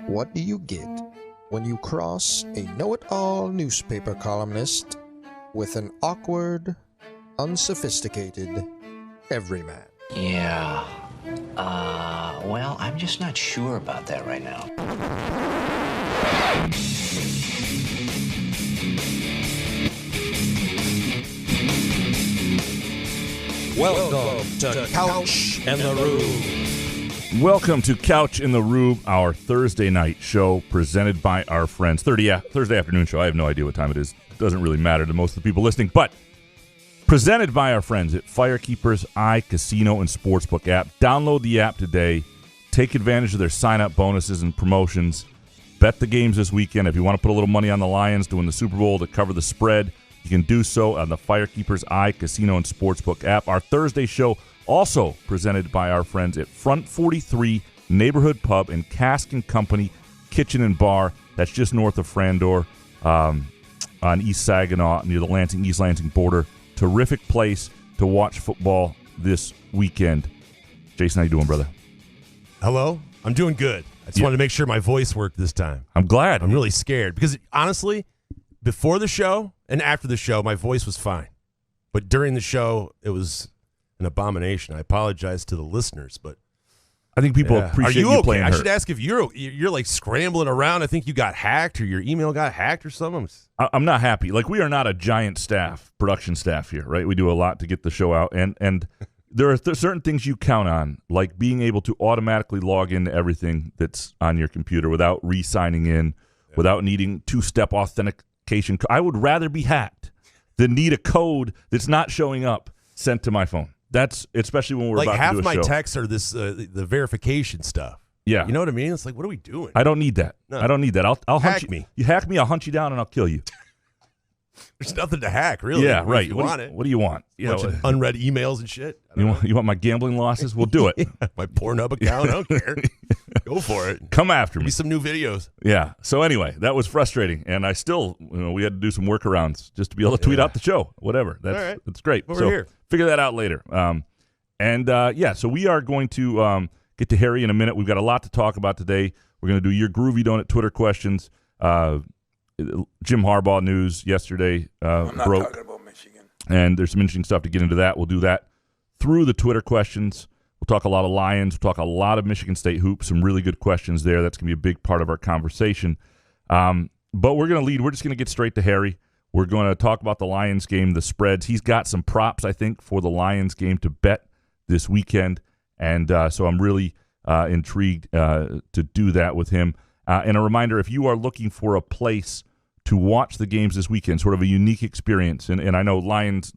What do you get when you cross a know-it-all newspaper columnist with an awkward, unsophisticated everyman? Yeah. Well, I'm just not sure about that right now. Welcome to Couch and the Rube. Welcome to Couch in the Rube, our Thursday night show presented by our friends. Thursday afternoon show. I have no idea what time it is. It doesn't really matter to most of the people listening, but presented by our friends at Firekeepers iCasino and Sportsbook app. Download the app today. Take advantage of their sign-up bonuses and promotions. Bet the games this weekend. If you want to put a little money on the Lions to win the Super Bowl to cover the spread, you can do so on the Firekeepers iCasino and Sportsbook app. Our Thursday show also presented by our friends at Front 43 Neighborhood Pub and Cask & Company Kitchen and Bar. That's just north of Frandor on East Saginaw near the East Lansing border. Terrific place to watch football this weekend. Jason, how you doing, brother? Hello? I'm doing good. I just wanted to make sure my voice worked this time. I'm glad. I'm really scared because, honestly, before the show and after the show, my voice was fine. But during the show, it was an abomination. I apologize to the listeners, but I think people appreciate you okay? playing hurt. I should ask if you're like scrambling around. I think you got hacked or your email got hacked or something. I'm not happy. Like, we are not a giant production staff here, right? We do a lot to get the show out, and there are certain things you count on, like being able to automatically log into everything that's on your computer without re-signing in, without needing two-step authentication. I would rather be hacked than need a code that's not showing up sent to my phone. That's especially when we're like about half to do a my show. texts are this the verification stuff. Yeah, you know what I mean. It's like, what are we doing? I don't need that. No. I don't need that. I'll hack hunt you. me. You hack me, I'll hunt you down and I'll kill you. There's nothing to hack, really. Yeah, right. If you want it. What do you want? Bunch of unread emails and shit. You want my gambling losses? We'll do it. My Pornhub account. I don't care. Go for it. Come after Give me. me some new videos. Yeah. So anyway, that was frustrating, and I still, we had to do some workarounds just to be able to tweet out the show. Whatever. That's great. Well, so we're here. Figure that out later. So we are going to get to Harry in a minute. We've got a lot to talk about today. We're going to do your Groovy Donut Twitter questions. Jim Harbaugh news yesterday I'm not broke. talking about Michigan. And there's some interesting stuff to get into that. We'll do that through the Twitter questions. We'll talk a lot of Lions. We'll talk a lot of Michigan State hoops. Some really good questions there. That's going to be a big part of our conversation. But we're going to lead. We're just going to get straight to Harry. We're going to talk about the Lions game, the spreads. He's got some props, I think, for the Lions game to bet this weekend. And so I'm really intrigued to do that with him. And a reminder, if you are looking for a place to watch the games this weekend, sort of a unique experience. And I know the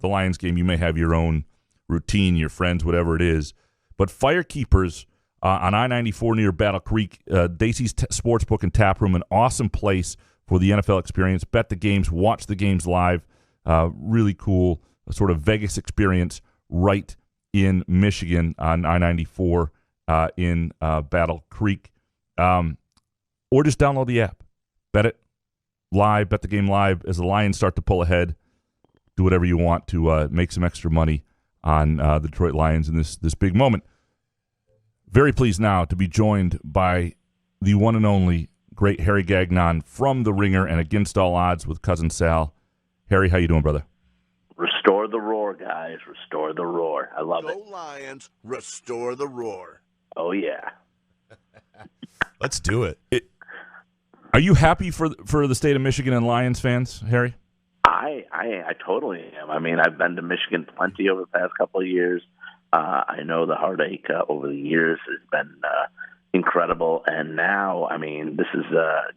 Lions game, you may have your own routine, your friends, whatever it is. But Firekeepers on I-94 near Battle Creek, Dacey's Sportsbook and Tap Room, an awesome place for the NFL experience. Bet the games, watch the games live. Really cool, sort of Vegas experience right in Michigan on I-94 in Battle Creek. Or just download the app. Bet it live, bet the game live as the Lions start to pull ahead. Do whatever you want to make some extra money on the Detroit Lions in this big moment. Very pleased now to be joined by the one and only great Harry Gagnon from The Ringer and Against All Odds with Cousin Sal. Harry, how you doing, brother? Restore the roar, guys. Restore the roar. I love it. Go Lions, restore the roar. Oh, yeah. Let's do it. Are you happy for the state of Michigan and Lions fans, Harry? I totally am. I mean, I've been to Michigan plenty over the past couple of years. I know the heartache over the years has been incredible. And now, I mean, this is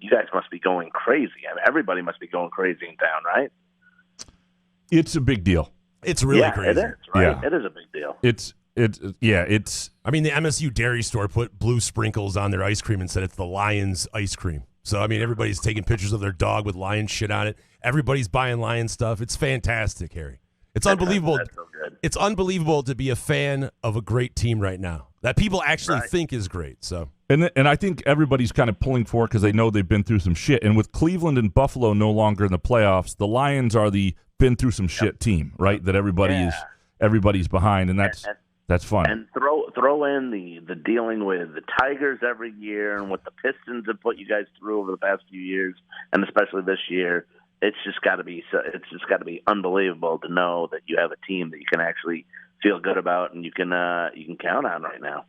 you guys must be going crazy. I mean, everybody must be going crazy in town, right? It's a big deal. It's really crazy. It is, right? Yeah. It is a big deal. It's. I mean, the MSU dairy store put blue sprinkles on their ice cream and said it's the Lions ice cream. So, I mean, everybody's taking pictures of their dog with lion shit on it. Everybody's buying lion stuff. It's fantastic, Harry. It's unbelievable. That's so good. It's unbelievable to be a fan of a great team right now that people actually think is great. So, and I think everybody's kind of pulling for it because they know they've been through some shit. And with Cleveland and Buffalo no longer in the playoffs, the Lions are the been through some shit team, right? That everybody's behind, and that's That's fun. And throw in the dealing with the Tigers every year and what the Pistons have put you guys through over the past few years, and especially this year. It's just got to be unbelievable to know that you have a team that you can actually feel good about and you can count on right now.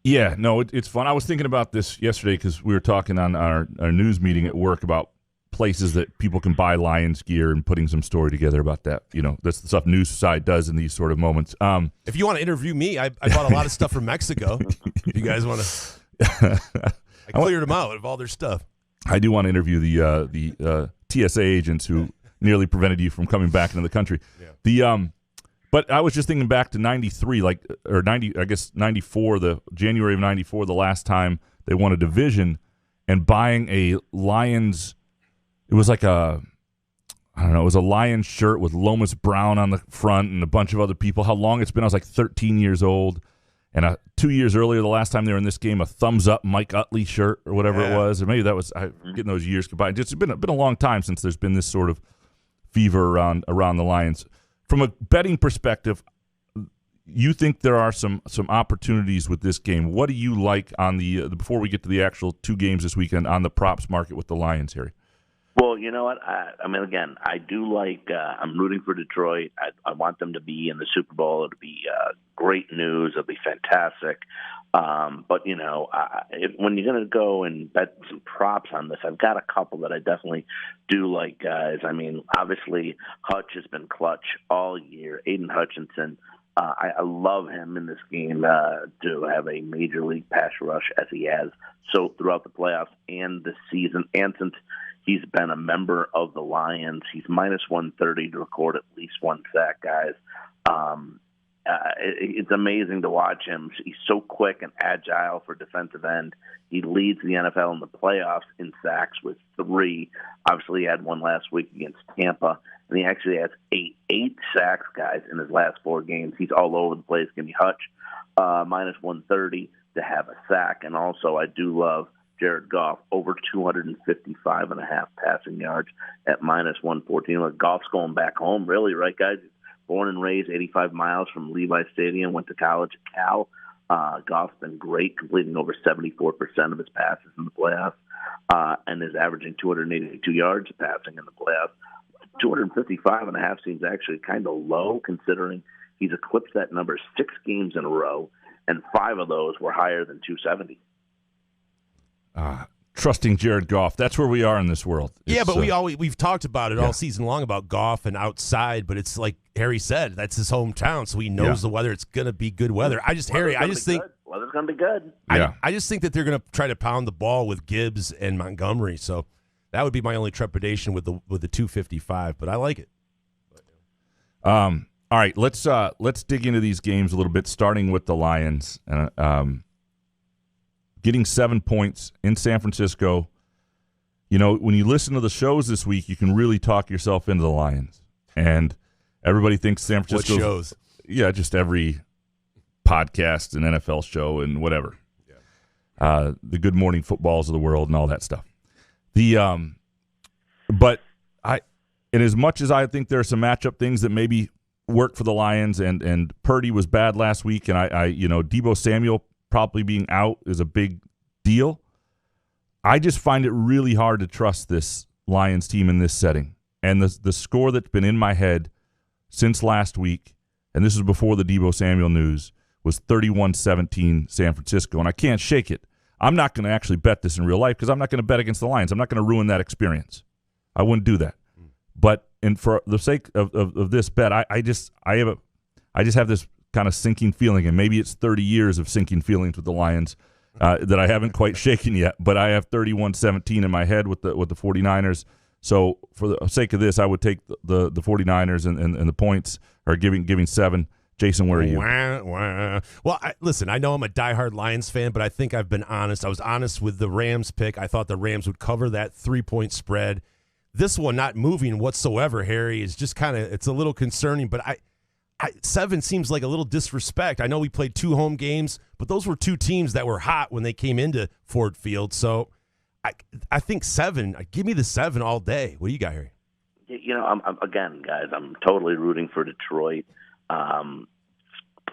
Yeah, no, it's fun. I was thinking about this yesterday because we were talking on our news meeting at work about places that people can buy Lions gear and putting some story together about that. That's the stuff News Side does in these sort of moments. If you want to interview me, I bought a lot of stuff from Mexico. If you guys want to, I cleared them out of all their stuff. I do want to interview the TSA agents who nearly prevented you from coming back into the country. Yeah. But I was just thinking back to 93, or 90, I guess 94, the January of 94, the last time they won a division, and buying a Lions, it was like it was a Lions shirt with Lomas Brown on the front and a bunch of other people. How long it's been? I was like 13 years old. And 2 years earlier, the last time they were in this game, a thumbs up Mike Utley shirt or whatever it was. Or maybe that was, I'm getting those years combined. It's been a long time since there's been this sort of fever around the Lions. From a betting perspective, you think there are some opportunities with this game. What do you like on the before we get to the actual two games this weekend on the props market with the Lions, Harry? Well, you know what? I mean, again, I do like. I'm rooting for Detroit. I want them to be in the Super Bowl. It'll be great news. It'll be fantastic. But when you're going to go and bet some props on this, I've got a couple that I definitely do like, guys. I mean, obviously, Hutch has been clutch all year. Aiden Hutchinson. I love him in this game to have a major league pass rush as he has so throughout the playoffs and the season, and since he's been a member of the Lions. He's minus 130 to record at least one sack, guys. It's amazing to watch him. He's so quick and agile for defensive end. He leads the NFL in the playoffs in sacks with 3. Obviously, he had one last week against Tampa, and he actually has eight sacks, guys, in his last 4 games. He's all over the place. Give me Hutch, minus 130 to have a sack. And also, I do love Jared Goff, over 255.5 passing yards at minus 114. Look, Goff's going back home, really, right, guys? Born and raised 85 miles from Levi Stadium, went to college at Cal. Goff's been great, completing over 74% of his passes in the playoffs, and is averaging 282 yards passing in the playoffs. 255.5 seems actually kind of low, considering he's eclipsed that number 6 games in a row, and 5 of those were higher than 270. Trusting Jared Goff. That's where we are in this world. Yeah, but we've talked about it all season long about Goff and outside, but it's like Harry said, that's his hometown, so he knows the weather. It's going to be good weather. I just think weather's going to be good. I just think that they're going to try to pound the ball with Gibbs and Montgomery, so that would be my only trepidation with the 255, but I like it. All right, let's dig into these games a little bit, starting with the Lions. Getting 7 points in San Francisco. When you listen to the shows this week, you can really talk yourself into the Lions. And everybody thinks San Francisco. What shows? Yeah, just every podcast and NFL show and whatever. Yeah. The Good Morning Footballs of the world and all that stuff. But as much as I think there are some matchup things that maybe work for the Lions, and Purdy was bad last week, and Deebo Samuel probably being out is a big deal. I just find it really hard to trust this Lions team in this setting. And the score that's been in my head since last week, and this was before the Deebo Samuel news, was 31-17 San Francisco, and I can't shake it. I'm not going to actually bet this in real life because I'm not going to bet against the Lions. I'm not going to ruin that experience. I wouldn't do that. But for the sake of this bet, I just have this kind of sinking feeling, and maybe it's 30 years of sinking feelings with the Lions that I haven't quite shaken yet, but I have 31-17 in my head with the 49ers. So for the sake of this, I would take the 49ers and the points, or giving 7. Jason, where are you? Well, listen, I know I'm a diehard Lions fan, but I think I've been honest. I was honest with the Rams pick. I thought the Rams would cover that 3-point spread. This one not moving whatsoever, Harry, is just it's a little concerning, but 7 seems like a little disrespect. I know we played 2 home games, but those were 2 teams that were hot when they came into Ford Field. So I think 7. Give me the 7 all day. What do you got, Harry? Again, guys, I'm totally rooting for Detroit.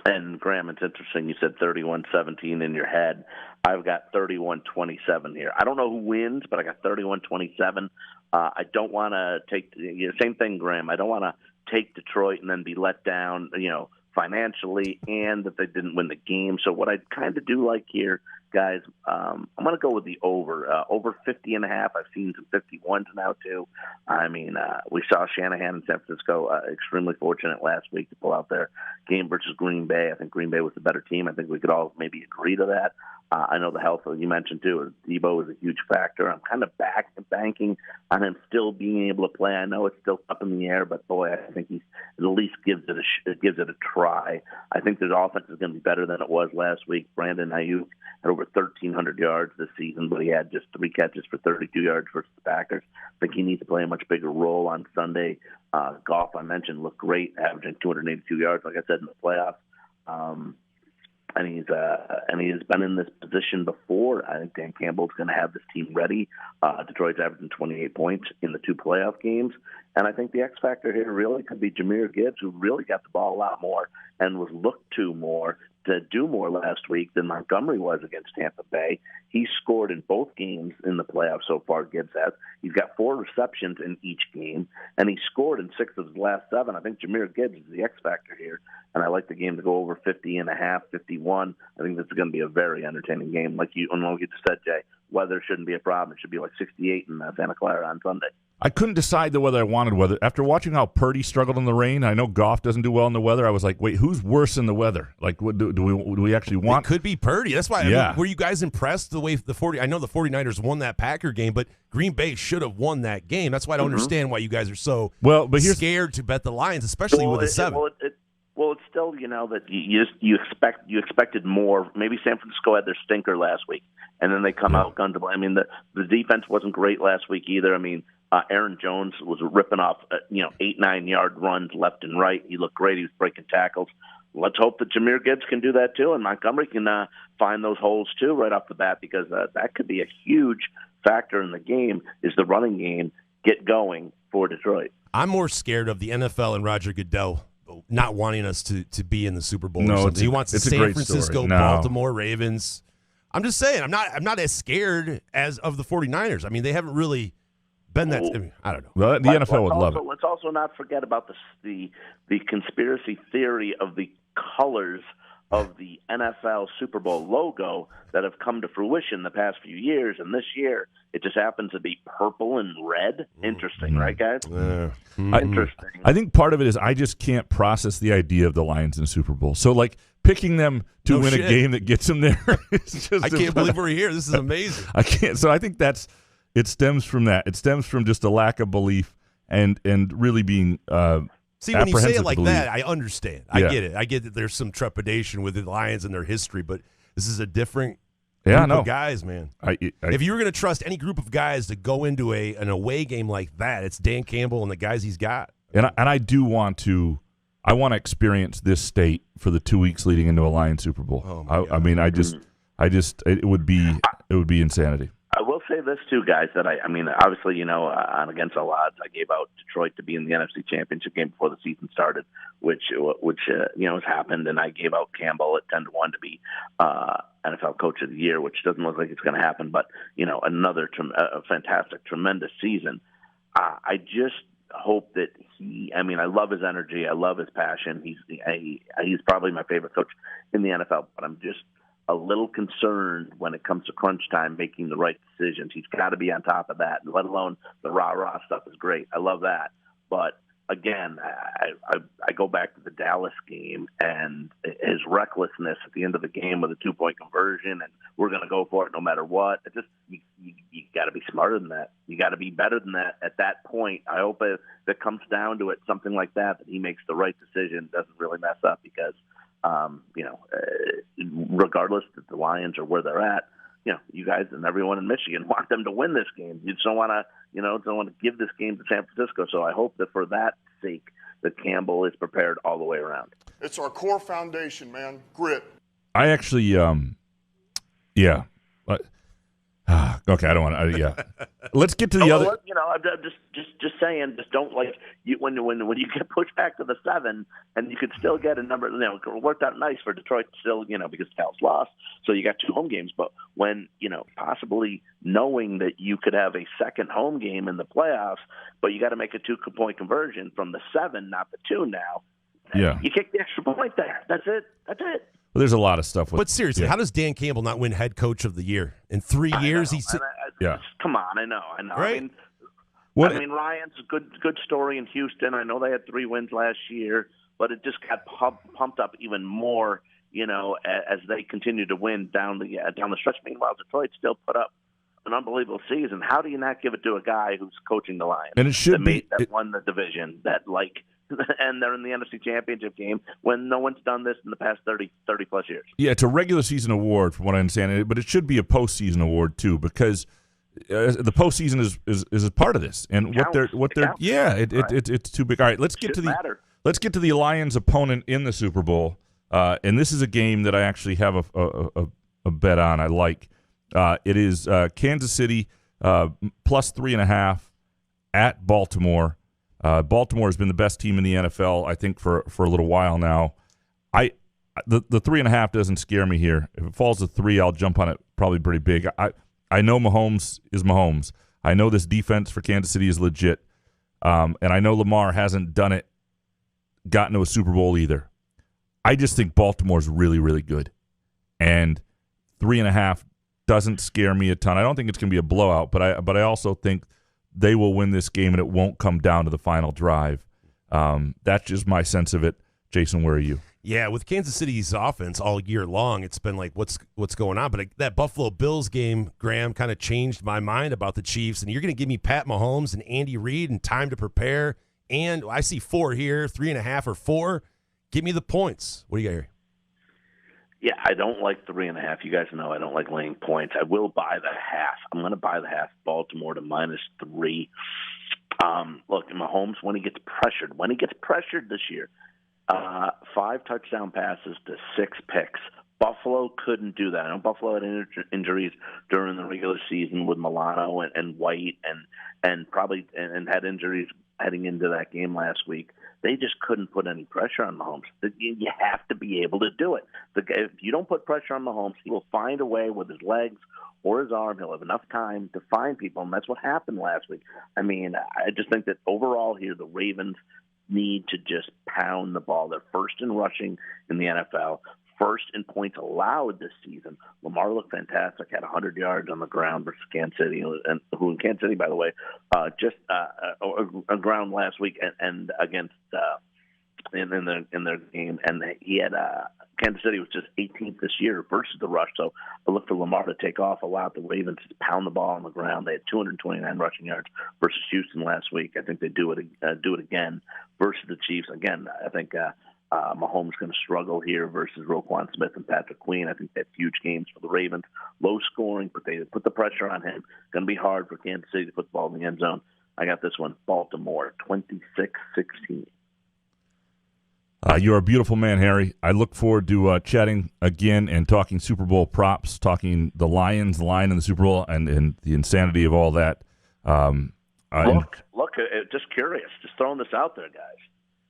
And Graham, it's interesting. You said 31-17 in your head. I've got 31-27 here. I don't know who wins, but I got 31-27. I don't want to take same thing, Graham. I don't want to take Detroit and then be let down, financially, and that they didn't win the game. So what I kind of do like here, guys, I'm going to go with the over 50.5. I've seen some 51s now too. I mean, we saw Shanahan in San Francisco extremely fortunate last week to pull out their game versus Green Bay. I think Green Bay was the better team. I think we could all maybe agree to that. I know the health, you mentioned too, Debo is a huge factor. I'm kind of banking on him still being able to play. I know it's still up in the air, but boy, I think he at least gives it a try. I think their offense is going to be better than it was last week. Brandon Ayuk had over 1,300 yards this season, but he had just 3 catches for 32 yards versus the Packers. I think he needs to play a much bigger role on Sunday. Goff, I mentioned, looked great, averaging 282 yards, like I said, in the playoffs. And he has been in this position before. I think Dan Campbell's going to have this team ready. Detroit's averaging 28 points in the 2 playoff games. And I think the X factor here really could be Jahmyr Gibbs, who really got the ball a lot more and was looked to more to do more last week than Montgomery was against Tampa Bay. He scored in both games in the playoffs so far, Gibbs has. He's got 4 receptions in each game, and he scored in 6 of his last 7. I think Jahmyr Gibbs is the X factor here, and I like the game to go over 50.5, 51. I think this is going to be a very entertaining game. Like you just said, Jay, weather shouldn't be a problem. It should be like 68 in Santa Clara on Sunday. I couldn't decide whether I wanted weather. After watching how Purdy struggled in the rain, I know Goff doesn't do well in the weather. I was like, wait, who's worse in the weather? Like, what, do we actually want? It could be Purdy. That's why. Yeah. I mean, were you guys impressed the way I know the 49ers won that Packer game, but Green Bay should have won that game. That's why I don't understand why you guys are so scared to bet the Lions, especially with a 7. Well, it's still, that you expected more. Maybe San Francisco had their stinker last week, and then they come out guns blazing. I mean, the defense wasn't great last week either. I mean, Aaron Jones was ripping off 8-9 yard runs left and right. He looked great. He was breaking tackles. Let's hope that Jahmyr Gibbs can do that too, and Montgomery can find those holes too right off the bat, because that could be a huge factor in the game. Is the running game get going for Detroit? I'm more scared of the NFL and Roger Goodell not wanting us to be in the Super Bowl. No, he wants the San Francisco, Baltimore Ravens. I'm just saying, I'm not as scared as of the 49ers. I mean, they haven't really been that. I don't know. Well, the NFL would love it. Let's also not forget about the conspiracy theory of the colors of the NFL Super Bowl logo that have come to fruition the past few years, and this year it just happens to be purple and red. Interesting, right, guys? Interesting. I think part of it is I just can't process the idea of the Lions in the Super Bowl. So, like, picking them to win a game that gets them there is just I can't believe we're here. This is amazing. I can't. So I think it stems from that. It stems from just a lack of belief and really being See, when you say it like that, I understand. I get it. I get that there's some trepidation with the Lions and their history, but this is a different group of guys, man. If you were going to trust any group of guys to go into an away game like that, it's Dan Campbell and the guys he's got. And I do want to experience this state for the 2 weeks leading into a Lions Super Bowl. Oh I mean, it would be insanity. I will say this too, guys. That I mean, obviously, on Against All Odds, I gave out Detroit to be in the NFC Championship game before the season started, which has happened, and I gave out Campbell at 10-1 to be NFL Coach of the Year, which doesn't look like it's going to happen. But another fantastic, tremendous season. I just hope that I love his energy, I love his passion. He's probably my favorite coach in the NFL, but I'm just a little concerned when it comes to crunch time, making the right decisions. He's got to be on top of that, let alone the rah-rah stuff is great. I love that. But, again, I go back to the Dallas game and his recklessness at the end of the game with a 2-point conversion, and we're going to go for it no matter what. It just you got to be smarter than that. You got to be better than that at that point. I hope if it comes down to it, something like that he makes the right decision, doesn't really mess up, because regardless that the Lions are where they're at, you guys and everyone in Michigan want them to win this game. You just don't want to give this game to San Francisco. So I hope that for that sake, that Campbell is prepared all the way around. It's our core foundation, man. Grit. I actually, Okay, I don't want to. Yeah, let's get to the other. Well, I'm just saying, just don't when you get pushed back to the 7, and you could still get a number. It worked out nice for Detroit still, because Cal's lost, so you got 2 home games. But when possibly knowing that you could have a second home game in the playoffs, but you got to make a 2-point conversion from the 7, not the 2 now. Yeah, you kick the extra point there. That's it. Well, there's a lot of stuff. But seriously, how does Dan Campbell not win head coach of the year in 3 years? Come on, I know. Right? I mean, Ryan's a good story in Houston. I know they had 3 wins last year, but it just got pumped up even more, as they continue to win down the stretch. Meanwhile, Detroit still put up an unbelievable season. How do you not give it to a guy who's coaching the Lions? And it should that won the division, and they're in the NFC Championship game when no one's done this in the past 30 plus years. Yeah, it's a regular season award from what I understand, but it should be a postseason award too, because the postseason is a part of this, and it's too big. All right, let's get to the Lions opponent in the Super Bowl, and this is a game that I actually have a bet on. I like it is Kansas City plus 3.5 at Baltimore. Baltimore has been the best team in the NFL, I think, for a little while now. The 3.5 doesn't scare me here. If it falls to 3, I'll jump on it probably pretty big. I know Mahomes is Mahomes. I know this defense for Kansas City is legit, and I know Lamar hasn't gotten to a Super Bowl either. I just think Baltimore's really, really good, and 3.5 doesn't scare me a ton. I don't think it's going to be a blowout, but I also think they will win this game, and it won't come down to the final drive. That's just my sense of it. Jason, where are you? Yeah, with Kansas City's offense all year long, it's been like, what's going on? But that Buffalo Bills game, Graham, kind of changed my mind about the Chiefs. And you're going to give me Pat Mahomes and Andy Reid and time to prepare. And I see 4 here, 3.5 or 4. Give me the points. What do you got here? Yeah, I don't like 3.5. You guys know I don't like laying points. I will buy the half. I'm going to buy the half. Baltimore to -3. Look, Mahomes, when he gets pressured this year, 5 touchdown passes to 6 picks. Buffalo couldn't do that. I know Buffalo had injuries during the regular season with Milano and White, and probably had injuries heading into that game last week. They just couldn't put any pressure on Mahomes. You have to be able to do it. If you don't put pressure on Mahomes, he will find a way with his legs or his arm. He'll have enough time to find people, and that's what happened last week. I mean, I just think that overall here, the Ravens need to just pound the ball. They're first in rushing in the NFL, first in points allowed this season. Lamar looked fantastic, had 100 yards on the ground versus Kansas City, and who in Kansas City, by the way, just a ground last week and against in their game, and he had Kansas City was just 18th this year versus the rush. So I look for Lamar to take off, allowed the Ravens to pound the ball on the ground. They had 229 rushing yards versus Houston last week. I think they do it again versus the Chiefs. Again, I think Mahomes going to struggle here versus Roquan Smith and Patrick Queen. I think they have huge games for the Ravens. Low scoring, but they put the pressure on him. Going to be hard for Kansas City to put the ball in the end zone. I got this one, Baltimore, 26-16. You're a beautiful man, Harry. I look forward to chatting again and talking Super Bowl props, talking the Lions, the line in the Super Bowl, and the insanity of all that. Look, just curious, just throwing this out there, guys.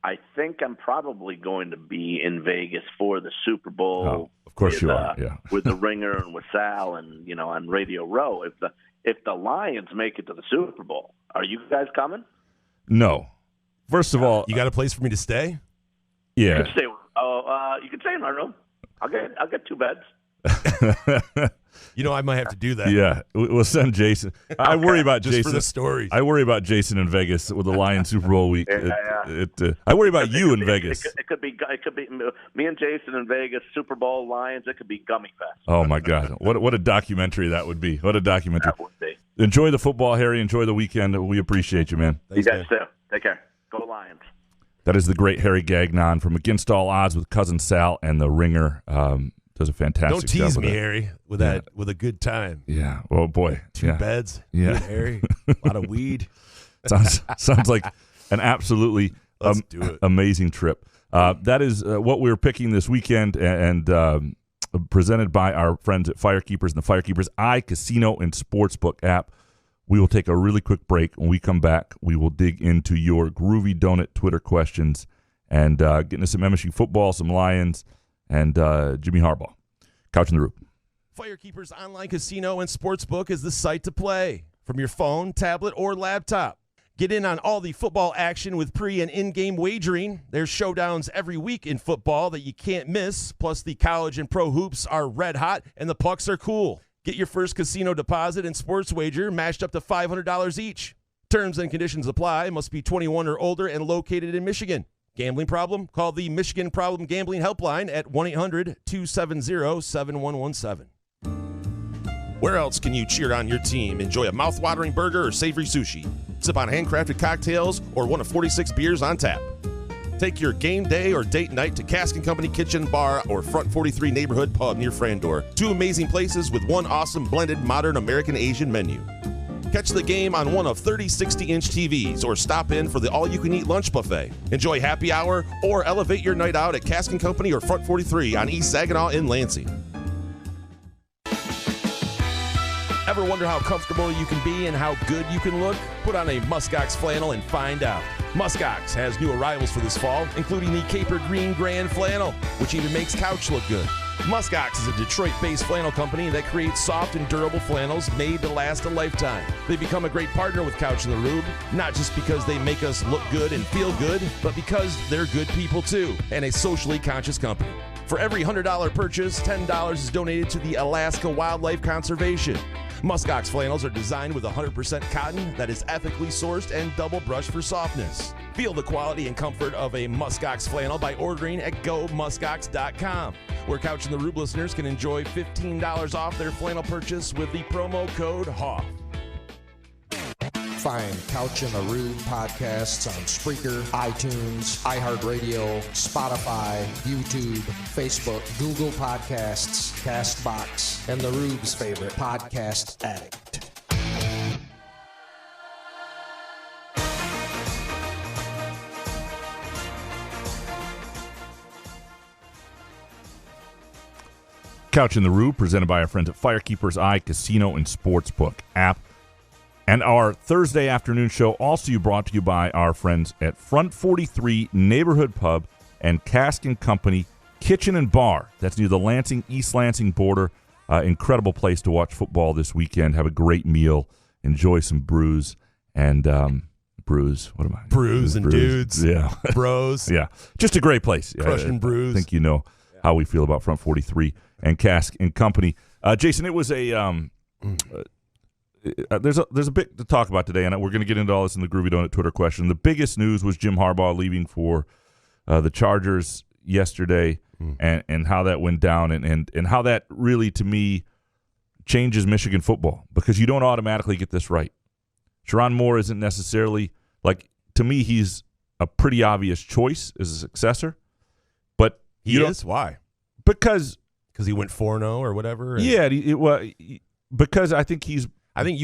I think I'm probably going to be in Vegas for the Super Bowl. Oh, of course you are, yeah. With the Ringer and with Sal and on Radio Row. If the Lions make it to the Super Bowl, are you guys coming? No. First of all, you got a place for me to stay? Yeah. You can stay in my room. I'll get 2 beds. I might have to do that. Yeah, we'll send Jason. I worry about just Jason for the stories. I worry about Jason in Vegas with the Lions Super Bowl week. I worry about you in Vegas. It could be me and Jason in Vegas, Super Bowl, Lions. It could be Gummy Fest. Oh my God, what a documentary that would be! What a documentary. That would be. Enjoy the football, Harry. Enjoy the weekend. We appreciate you, man. Thanks, you guys too. Take care. Go Lions. That is the great Harry Gagnon from Against All Odds with Cousin Sal and the Ringer. Does a fantastic job. Don't tease me, Harry, with that with a good time. Yeah. Oh boy. 2 beds. Yeah. Good, Harry. A lot of weed. Sounds like an absolutely amazing trip. That is what we're picking this weekend, and presented by our friends at Firekeepers and the Firekeepers iCasino and Sportsbook app. We will take a really quick break. When we come back, we will dig into your Groovy Donut Twitter questions and get into some MSU football, some Lions, and Jimmy Harbaugh. Couch in the Roof. Firekeepers Online Casino and Sportsbook is the site to play from your phone, tablet, or laptop. Get in on all the football action with pre- and in-game wagering. There's showdowns every week in football that you can't miss. Plus, the college and pro hoops are red hot, and the pucks are cool. Get your first casino deposit and sports wager matched up to $500 each. Terms and conditions apply. Must be 21 or older and located in Michigan. Gambling problem? Call the Michigan Problem Gambling Helpline at 1-800-270-7117. Where else can you cheer on your team, enjoy a mouth-watering burger or savory sushi, sip on handcrafted cocktails, or one of 46 beers on tap? Take your game day or date night to Cask & Company Kitchen Bar or Front 43 Neighborhood Pub near Frandor. Two amazing places with one awesome blended modern American Asian menu. Catch the game on one of 30 60-inch TVs or stop in for the all-you-can-eat lunch buffet. Enjoy happy hour or elevate your night out at Cask & Company or Front 43 on East Saginaw in Lansing. Ever wonder how comfortable you can be and how good you can look? Put on a Muskox flannel and find out. Muskox has new arrivals for this fall, including the Caper Green Grand Flannel, which even makes couch look good. Muskox is a Detroit-based flannel company that creates soft and durable flannels made to last a lifetime. They become a great partner with Couch in the Rube, not just because they make us look good and feel good, but because they're good people too, and a socially conscious company. For every $100 purchase, $10 is donated to the Alaska Wildlife Conservation. Muskox flannels are designed with 100% cotton that is ethically sourced and double brushed for softness. Feel the quality and comfort of a Muskox flannel by ordering at GoMuskox.com, where Couch in the Rube listeners can enjoy $15 off their flannel purchase with the promo code HOFF. Find Couch in the Rube podcasts on Spreaker, iTunes, iHeartRadio, Spotify, YouTube, Facebook, Google Podcasts, CastBox, and the Rube's favorite podcast addict. Couch in the Rube, presented by our friends at Firekeepers iCasino and Sportsbook app. And our Thursday afternoon show also brought to you by our friends at Front 43 Neighborhood Pub and Cask & Company Kitchen and Bar. That's near the Lansing, East Lansing border. Incredible place to watch football this weekend. Have a great meal. Enjoy some brews and brews. What am I? Brews and dudes. Yeah. Bros. Yeah. Just a great place. Crushing brews. I think you know how we feel about Front 43 and Cask & Company. Jason, it was a... There's a bit to talk about today, and we're going to get into all this in the Groovy Donut Twitter question. The biggest news was Jim Harbaugh leaving for the Chargers yesterday, and how that went down, and how that really, to me, changes Michigan football, because you don't automatically get this right. Sharon Moore isn't necessarily, to me, he's a pretty obvious choice as a successor, but he is? Why? Because he went 4-0 or whatever? Yeah, because I think you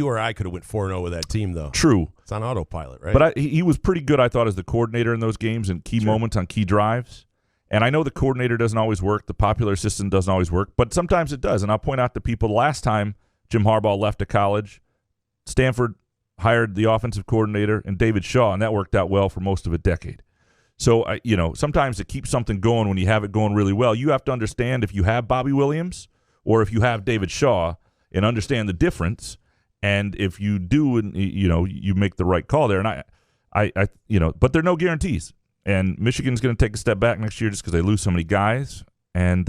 or I could have went 4-0 with that team, though. True. It's on autopilot, right? But he was pretty good, I thought, as the coordinator in those games and key moments on key drives. And I know the coordinator doesn't always work. The popular assistant doesn't always work. But sometimes it does. And I'll point out to people, the last time Jim Harbaugh left to college, Stanford hired the offensive coordinator and David Shaw, and that worked out well for most of a decade. So, sometimes to keep something going when you have it going really well, you have to understand if you have Bobby Williams or if you have David Shaw and understand the difference. And if you do, and you make the right call there, and I but there are no guarantees. And Michigan's going to take a step back next year just because they lose so many guys, and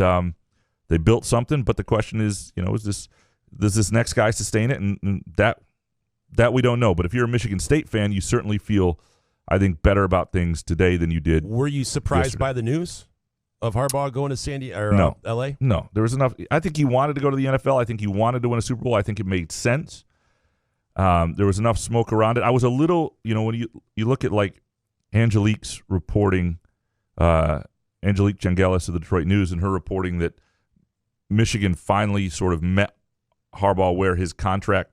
they built something. But the question is, does this next guy sustain it? And that we don't know. But if you're a Michigan State fan, you certainly feel, I think, better about things today than you did. Were you surprised yesterday by the news of Harbaugh going to San Diego or L.A.? No, there was enough. I think he wanted to go to the NFL. I think he wanted to win a Super Bowl. I think it made sense. There was enough smoke around it. I was a little, when you look at Angelique's reporting, Angelique Jangelis of the Detroit News, and her reporting that Michigan finally sort of met Harbaugh where his contract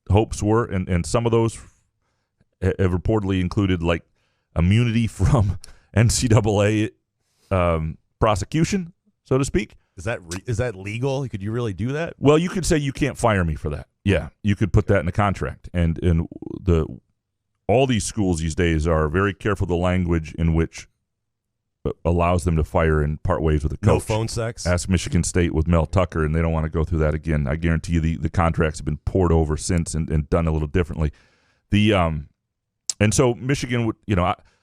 hopes were, and some of those have reportedly included immunity from NCAA prosecution. so to speak. Is that legal? Could you really do that? Well, you could say you can't fire me for that. Yeah, you could put that in the contract. And all these schools these days are very careful of the language in which allows them to fire and part ways with a coach. No phone sex? Ask Michigan State with Mel Tucker, and they don't want to go through that again. I guarantee you the contracts have been poured over since and done a little differently. And so Michigan would,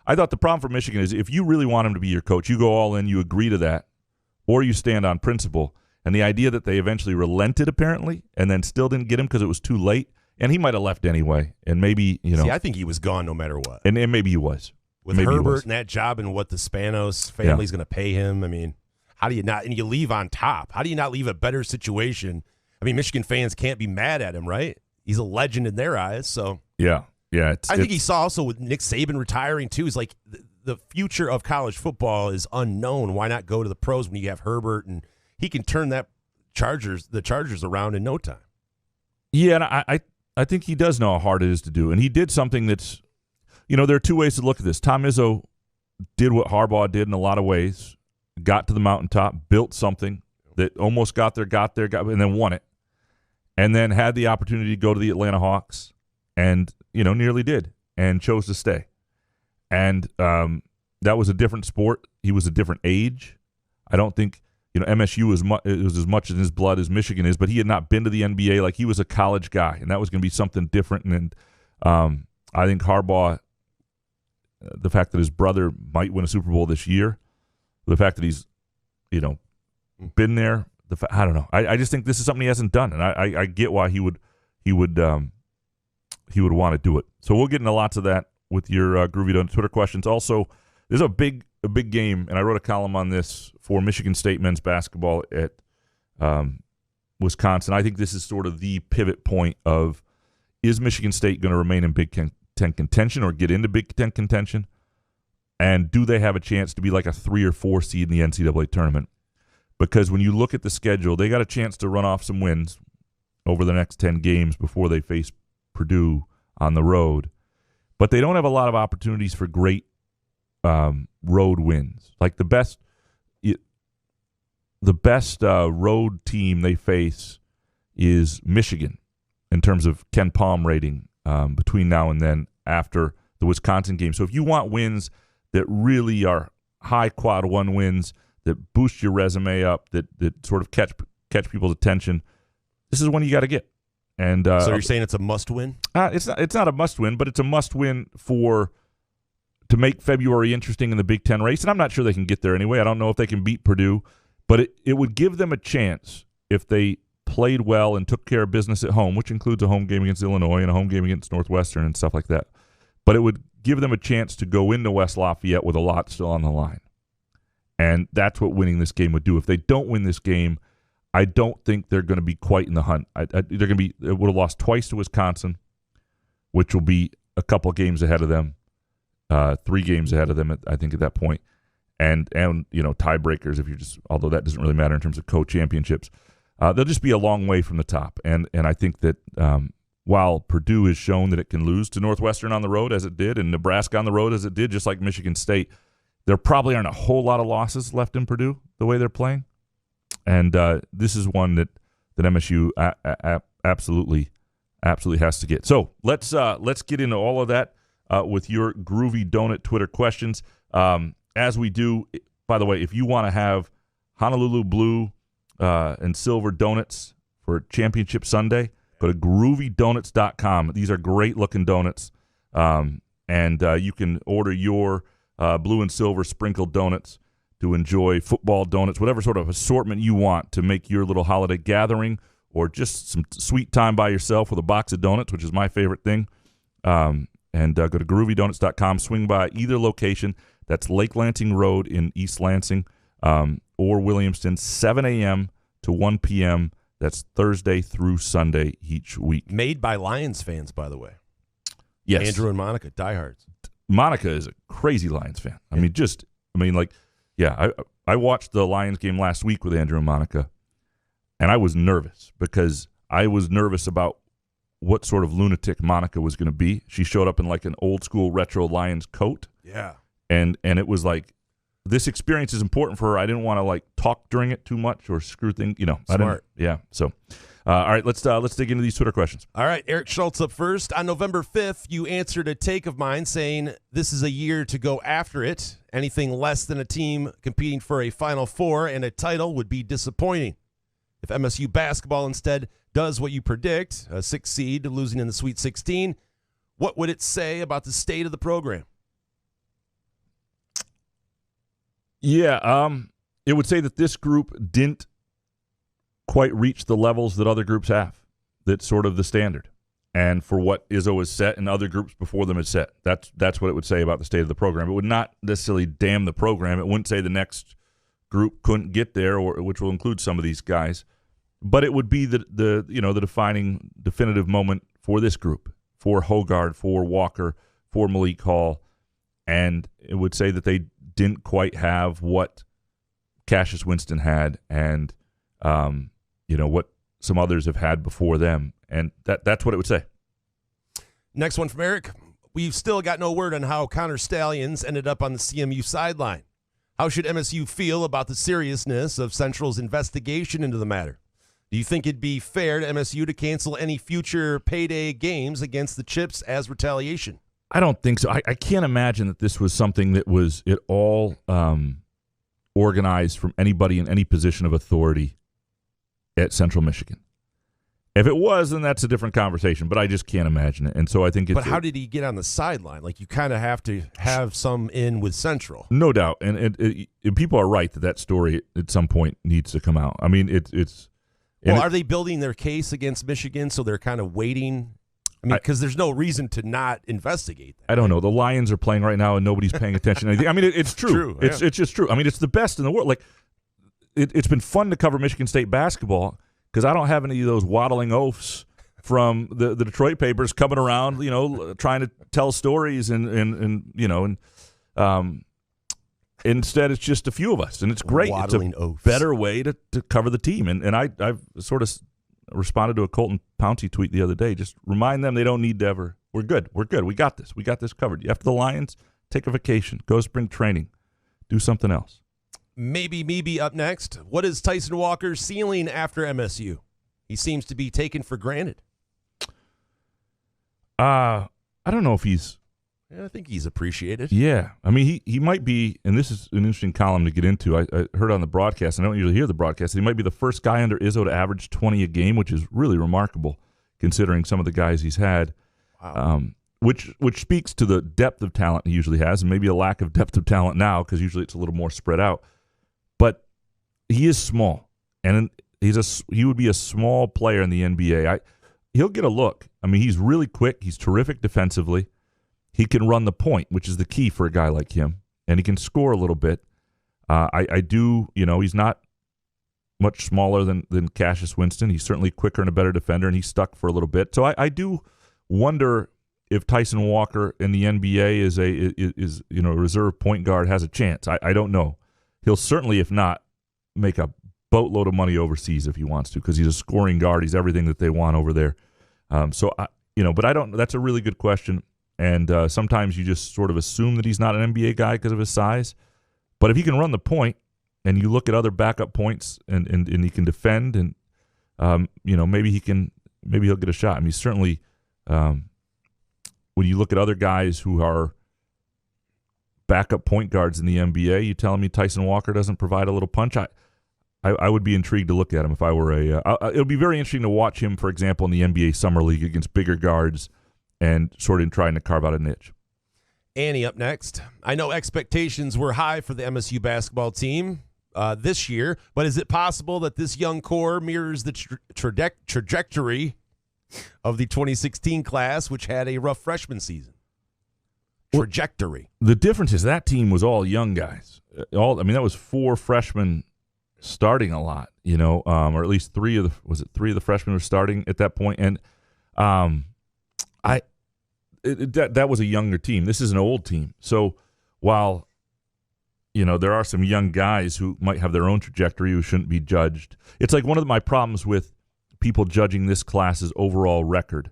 I thought the problem for Michigan is if you really want him to be your coach, you go all in, you agree to that, or you stand on principle. And the idea that they eventually relented, apparently, and then still didn't get him because it was too late, and he might have left anyway, and maybe, See, I think he was gone no matter what. And maybe he was. With maybe Herbert and that job and what the Spanos family's going to pay him, I mean, how do you not – and you leave on top. How do you not leave a better situation? I mean, Michigan fans can't be mad at him, right? He's a legend in their eyes, so – Yeah. I think he saw also with Nick Saban retiring too. He's like the future of college football is unknown. Why not go to the pros when you have Herbert and he can turn the Chargers around in no time. Yeah, and I think he does know how hard it is to do, and he did something that's there are two ways to look at this. Tom Izzo did what Harbaugh did in a lot of ways. Got to the mountaintop, built something that almost got there, and then won it, and then had the opportunity to go to the Atlanta Hawks. And, nearly did and chose to stay. And that was a different sport. He was a different age. I don't think, MSU was as much in his blood as Michigan is, but he had not been to the NBA. Like, he was a college guy, and that was going to be something different. And I think Harbaugh, the fact that his brother might win a Super Bowl this year, the fact that he's, been there, I don't know. I just think this is something he hasn't done, and I get why he would want to do it. So we'll get into lots of that with your Groovy Donut Twitter questions. Also, there's a big game, and I wrote a column on this for Michigan State men's basketball at Wisconsin. I think this is sort of the pivot point of, is Michigan State going to remain in Big Ten contention or get into Big Ten contention? And do they have a chance to be like a 3 or 4 seed in the NCAA tournament? Because when you look at the schedule, they got a chance to run off some wins over the next 10 games before they face Purdue on the road, but they don't have a lot of opportunities for great road wins. Like the best road team they face is Michigan in terms of Ken Palm rating between now and then after the Wisconsin game. So if you want wins that really are high quad one wins that boost your resume up, that sort of catch people's attention, this is one you got to get. And so you're saying it's a must-win? It's not a must-win, but it's a must-win to make February interesting in the Big Ten race. And I'm not sure they can get there anyway. I don't know if they can beat Purdue, but it would give them a chance if they played well and took care of business at home, which includes a home game against Illinois and a home game against Northwestern and stuff like that. But it would give them a chance to go into West Lafayette with a lot still on the line. And that's what winning this game would do. If they don't win this game, I don't think they're going to be quite in the hunt. They would have lost twice to Wisconsin, which will be a couple of games ahead of them, 3 games ahead of them, I think, at that point. And tiebreakers, although that doesn't really matter in terms of co-championships. They'll just be a long way from the top. And I think that while Purdue has shown that it can lose to Northwestern on the road as it did and Nebraska on the road as it did, just like Michigan State, there probably aren't a whole lot of losses left in Purdue the way they're playing. And this is one that MSU absolutely has to get. So let's get into all of that with your Groovy Donut Twitter questions. As we do, by the way, if you want to have Honolulu blue and silver donuts for Championship Sunday, go to groovydonuts.com. These are great looking donuts, and you can order your blue and silver sprinkled donuts to enjoy football donuts, whatever sort of assortment you want to make your little holiday gathering or just some sweet time by yourself with a box of donuts, which is my favorite thing. And go to groovydonuts.com. Swing by either location. That's Lake Lansing Road in East Lansing or Williamston, 7 a.m. to 1 p.m. That's Thursday through Sunday each week. Made by Lions fans, by the way. Yes. Andrew and Monica, diehards. Monica is a crazy Lions fan. I watched the Lions game last week with Andrew and Monica, and I was nervous because I was nervous about what sort of lunatic Monica was going to be. She showed up in like an old school retro Lions coat. Yeah. And it was like this experience is important for her. I didn't want to talk during it too much or screw things. Smart. So, all right, let's dig into these Twitter questions. All right, Eric Schultz up first. On November 5th, you answered a take of mine saying this is a year to go after it. Anything less than a team competing for a Final Four and a title would be disappointing. If MSU basketball instead does what you predict, a 6th seed losing in the Sweet 16, what would it say about the state of the program? Yeah, it would say that this group didn't quite reach the levels that other groups have. That's sort of the standard. And for what Izzo has set and other groups before them has set. That's what it would say about the state of the program. It would not necessarily damn the program. It wouldn't say the next group couldn't get there, which will include some of these guys. But it would be the defining definitive moment for this group, for Hogard, for Walker, for Malik Hall. And it would say that they didn't quite have what Cassius Winston had and what some others have had before them. And that's what it would say. Next one from Eric. We've still got no word on how Connor Stallions ended up on the CMU sideline. How should MSU feel about the seriousness of Central's investigation into the matter? Do you think it'd be fair to MSU to cancel any future payday games against the Chips as retaliation? I don't think so. I can't imagine that this was something that was at all organized from anybody in any position of authority at Central Michigan. If it was, then that's a different conversation, but I just can't imagine it. And so I think it's... But how did he get on the sideline? You kind of have to have some in with Central. No doubt. And people are right that story at some point needs to come out. I mean, it's... Well, are they building their case against Michigan so they're kind of waiting? I mean, because there's no reason to not investigate that. I don't know. The Lions are playing right now and nobody's paying attention to anything. I mean, it's true. It's just true. I mean, it's the best in the world. It's been fun to cover Michigan State basketball because I don't have any of those waddling oafs from the Detroit papers coming around, trying to tell stories and instead it's just a few of us, and it's great. Waddling it's a oafs. Better way to cover the team. And I've sort of responded to a Colton Pouncey tweet the other day. Just remind them they don't need to ever. We're good. We got this. We got this covered. After the Lions, take a vacation, go to spring training, do something else. Maybe up next. What is Tyson Walker's ceiling after MSU? He seems to be taken for granted. I don't know if he's... I think he's appreciated. Yeah. I mean, he might be, and this is an interesting column to get into. I heard on the broadcast, and I don't usually hear the broadcast, he might be the first guy under Izzo to average 20 a game, which is really remarkable considering some of the guys he's had. Wow. Which speaks to the depth of talent he usually has, and maybe a lack of depth of talent now because usually it's a little more spread out. But he is small, and he would be a small player in the NBA. He'll get a look. I mean, he's really quick. He's terrific defensively. He can run the point, which is the key for a guy like him, and he can score a little bit. He's not much smaller than Cassius Winston. He's certainly quicker and a better defender, and he's stuck for a little bit. So I do wonder if Tyson Walker in the NBA is a reserve point guard has a chance. I don't know. He'll certainly, if not, make a boatload of money overseas if he wants to because he's a scoring guard. He's everything that they want over there. But I don't. That's a really good question. And sometimes you just sort of assume that he's not an NBA guy because of his size. But if he can run the point, and you look at other backup points, and he can defend, and maybe he'll get a shot. I mean, certainly, when you look at other guys who are backup point guards in the NBA, you telling me Tyson Walker doesn't provide a little punch? I would be intrigued to look at him if I were it would be very interesting to watch him, for example, in the NBA Summer League against bigger guards and sort of trying to carve out a niche. Annie up next. I know expectations were high for the MSU basketball team this year, but is it possible that this young core mirrors the trajectory of the 2016 class, which had a rough freshman season? Trajectory. The difference is that team was all young guys. That was 4 freshmen starting a lot, or at least 3 of the freshmen were starting at that point, and that was a younger team. This is an old team. So while there are some young guys who might have their own trajectory who shouldn't be judged, it's like one of my problems with people judging this class's overall record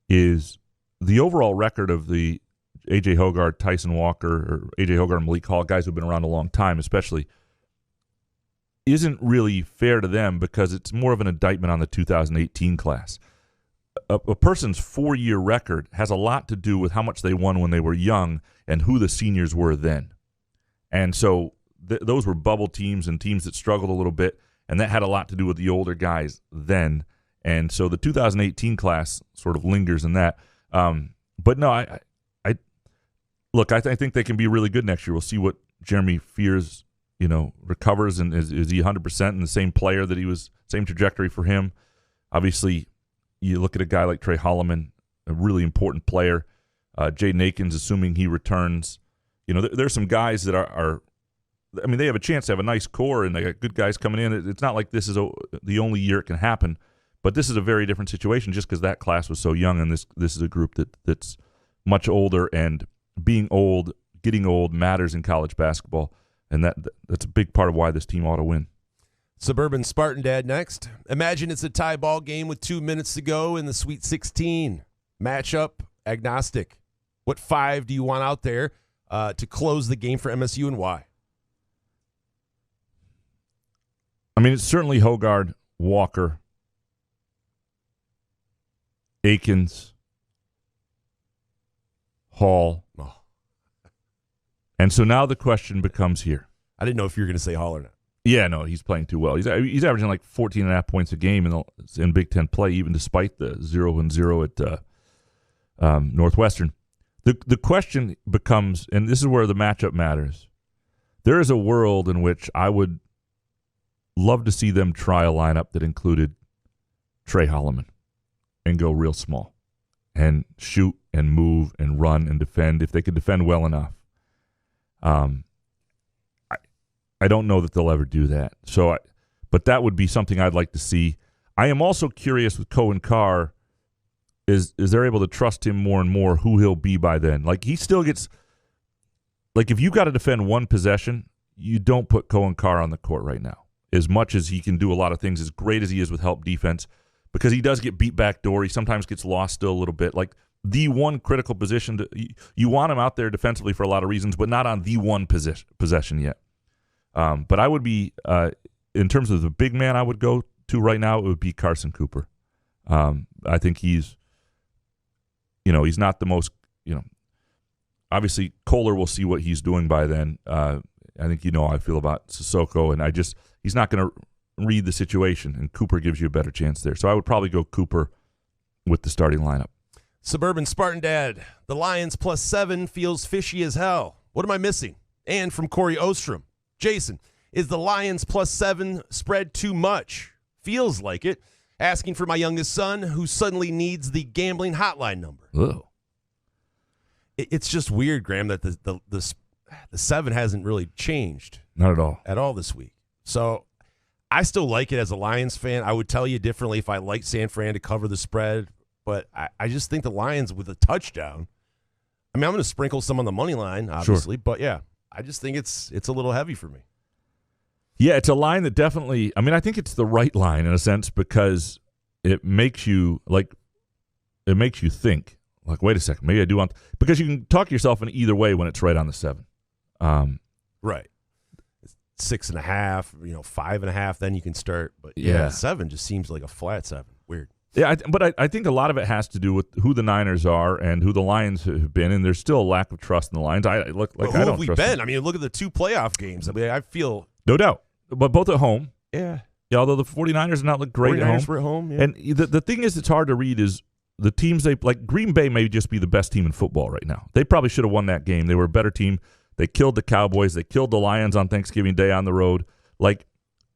is the overall record of the A.J. Hogarth, Tyson Walker, or A.J. Hogarth and Malik Hall, guys who've been around a long time especially, isn't really fair to them because it's more of an indictment on the 2018 class. A person's 4-year record has a lot to do with how much they won when they were young and who the seniors were then. And so those were bubble teams and teams that struggled a little bit, and that had a lot to do with the older guys then. And so the 2018 class sort of lingers in that. But no, I think they can be really good next year. We'll see what Jeremy Fears, recovers, and is he 100% and the same player that he was, same trajectory for him. Obviously, you look at a guy like Trey Holloman, a really important player. Jaden Akins, assuming he returns. There's some guys that are they have a chance to have a nice core, and they got good guys coming in. It's not like this is the only year it can happen, but this is a very different situation just because that class was so young, and this is a group that's much older, and being old, getting old matters in college basketball, and that's a big part of why this team ought to win. Suburban Spartan Dad next. Imagine it's a tie ball game with 2 minutes to go in the Sweet 16. Matchup agnostic. What 5 do you want out there to close the game for MSU, and why? It's certainly Hogarth, Walker, Akins, Hall. Oh. And so now the question becomes here. I didn't know if you were going to say Hall or not. Yeah, no, he's playing too well. He's averaging like 14.5 points a game in Big Ten play, even despite the 0-0 at Northwestern. The question becomes, and this is where the matchup matters, there is a world in which I would love to see them try a lineup that included Trey Holloman and go real small and shoot and move and run and defend if they could defend well enough. I don't know that they'll ever do that. But that would be something I'd like to see. I am also curious with Cohen Carr, is they're able to trust him more and more, who he'll be by then. Like, he still gets, like, if you got to defend one possession, you don't put Cohen Carr on the court right now. As much as he can do a lot of things, as great as he is with help defense, because he does get beat back door. He sometimes gets lost still a little bit. Like, the one critical position, you want him out there defensively for a lot of reasons, but not on the one possession yet. But I would be, in terms of the big man I would go to right now, it would be Carson Cooper. I think he's not the most, obviously Kohler will see what he's doing by then. I think how I feel about Sissoko, and he's not going to read the situation, and Cooper gives you a better chance there. So I would probably go Cooper with the starting lineup. Suburban Spartan Dad, the Lions +7 feels fishy as hell. What am I missing? And from Corey Ostrom, Jason, is the Lions +7 spread too much? Feels like it. Asking for my youngest son, who suddenly needs the gambling hotline number. Oh, it's just weird, Graham, that the 7 hasn't really changed. Not at all this week. So I still like it as a Lions fan. I would tell you differently if I liked San Fran to cover the spread, but I just think the Lions with a touchdown. I'm going to sprinkle some on the money line, obviously, but yeah, I just think it's a little heavy for me. Yeah, it's a line that definitely, I think it's the right line in a sense, because it makes you think, like, wait a second, maybe I do want, because you can talk yourself in either way when it's right on the 7. Right. 6.5, 5.5, then you can start. But yeah, 7 just seems like a flat 7. Weird. Yeah, but I think a lot of it has to do with who the Niners are and who the Lions have been, and there's still a lack of trust in the Lions. Who have we been? Them. Look at the 2 playoff games. I feel no doubt, but both at home. Yeah. Although the 49ers not look great at home. 49ers were at home. Yeah. And the thing is, it's hard to read is the teams like Green Bay may just be the best team in football right now. They probably should have won that game. They were a better team. They killed the Cowboys. They killed the Lions on Thanksgiving Day on the road. Like,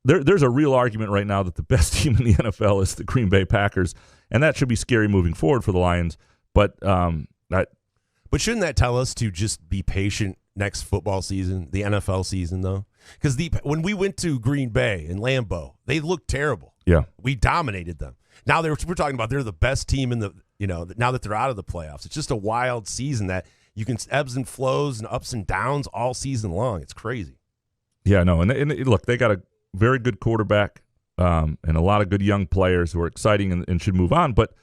there's a real argument right now that the best team in the NFL is the Green Bay Packers, and that should be scary moving forward for the Lions. But shouldn't that tell us to just be patient next football season, the NFL season, though? Because when we went to Green Bay and Lambeau, they looked terrible. Yeah, we dominated them. Now we're talking about they're the best team in the now that they're out of the playoffs. It's just a wild season that you can ebbs and flows and ups and downs all season long. It's crazy. Yeah, no, and look, they got a very good quarterback and a lot of good young players who are exciting and should move on. But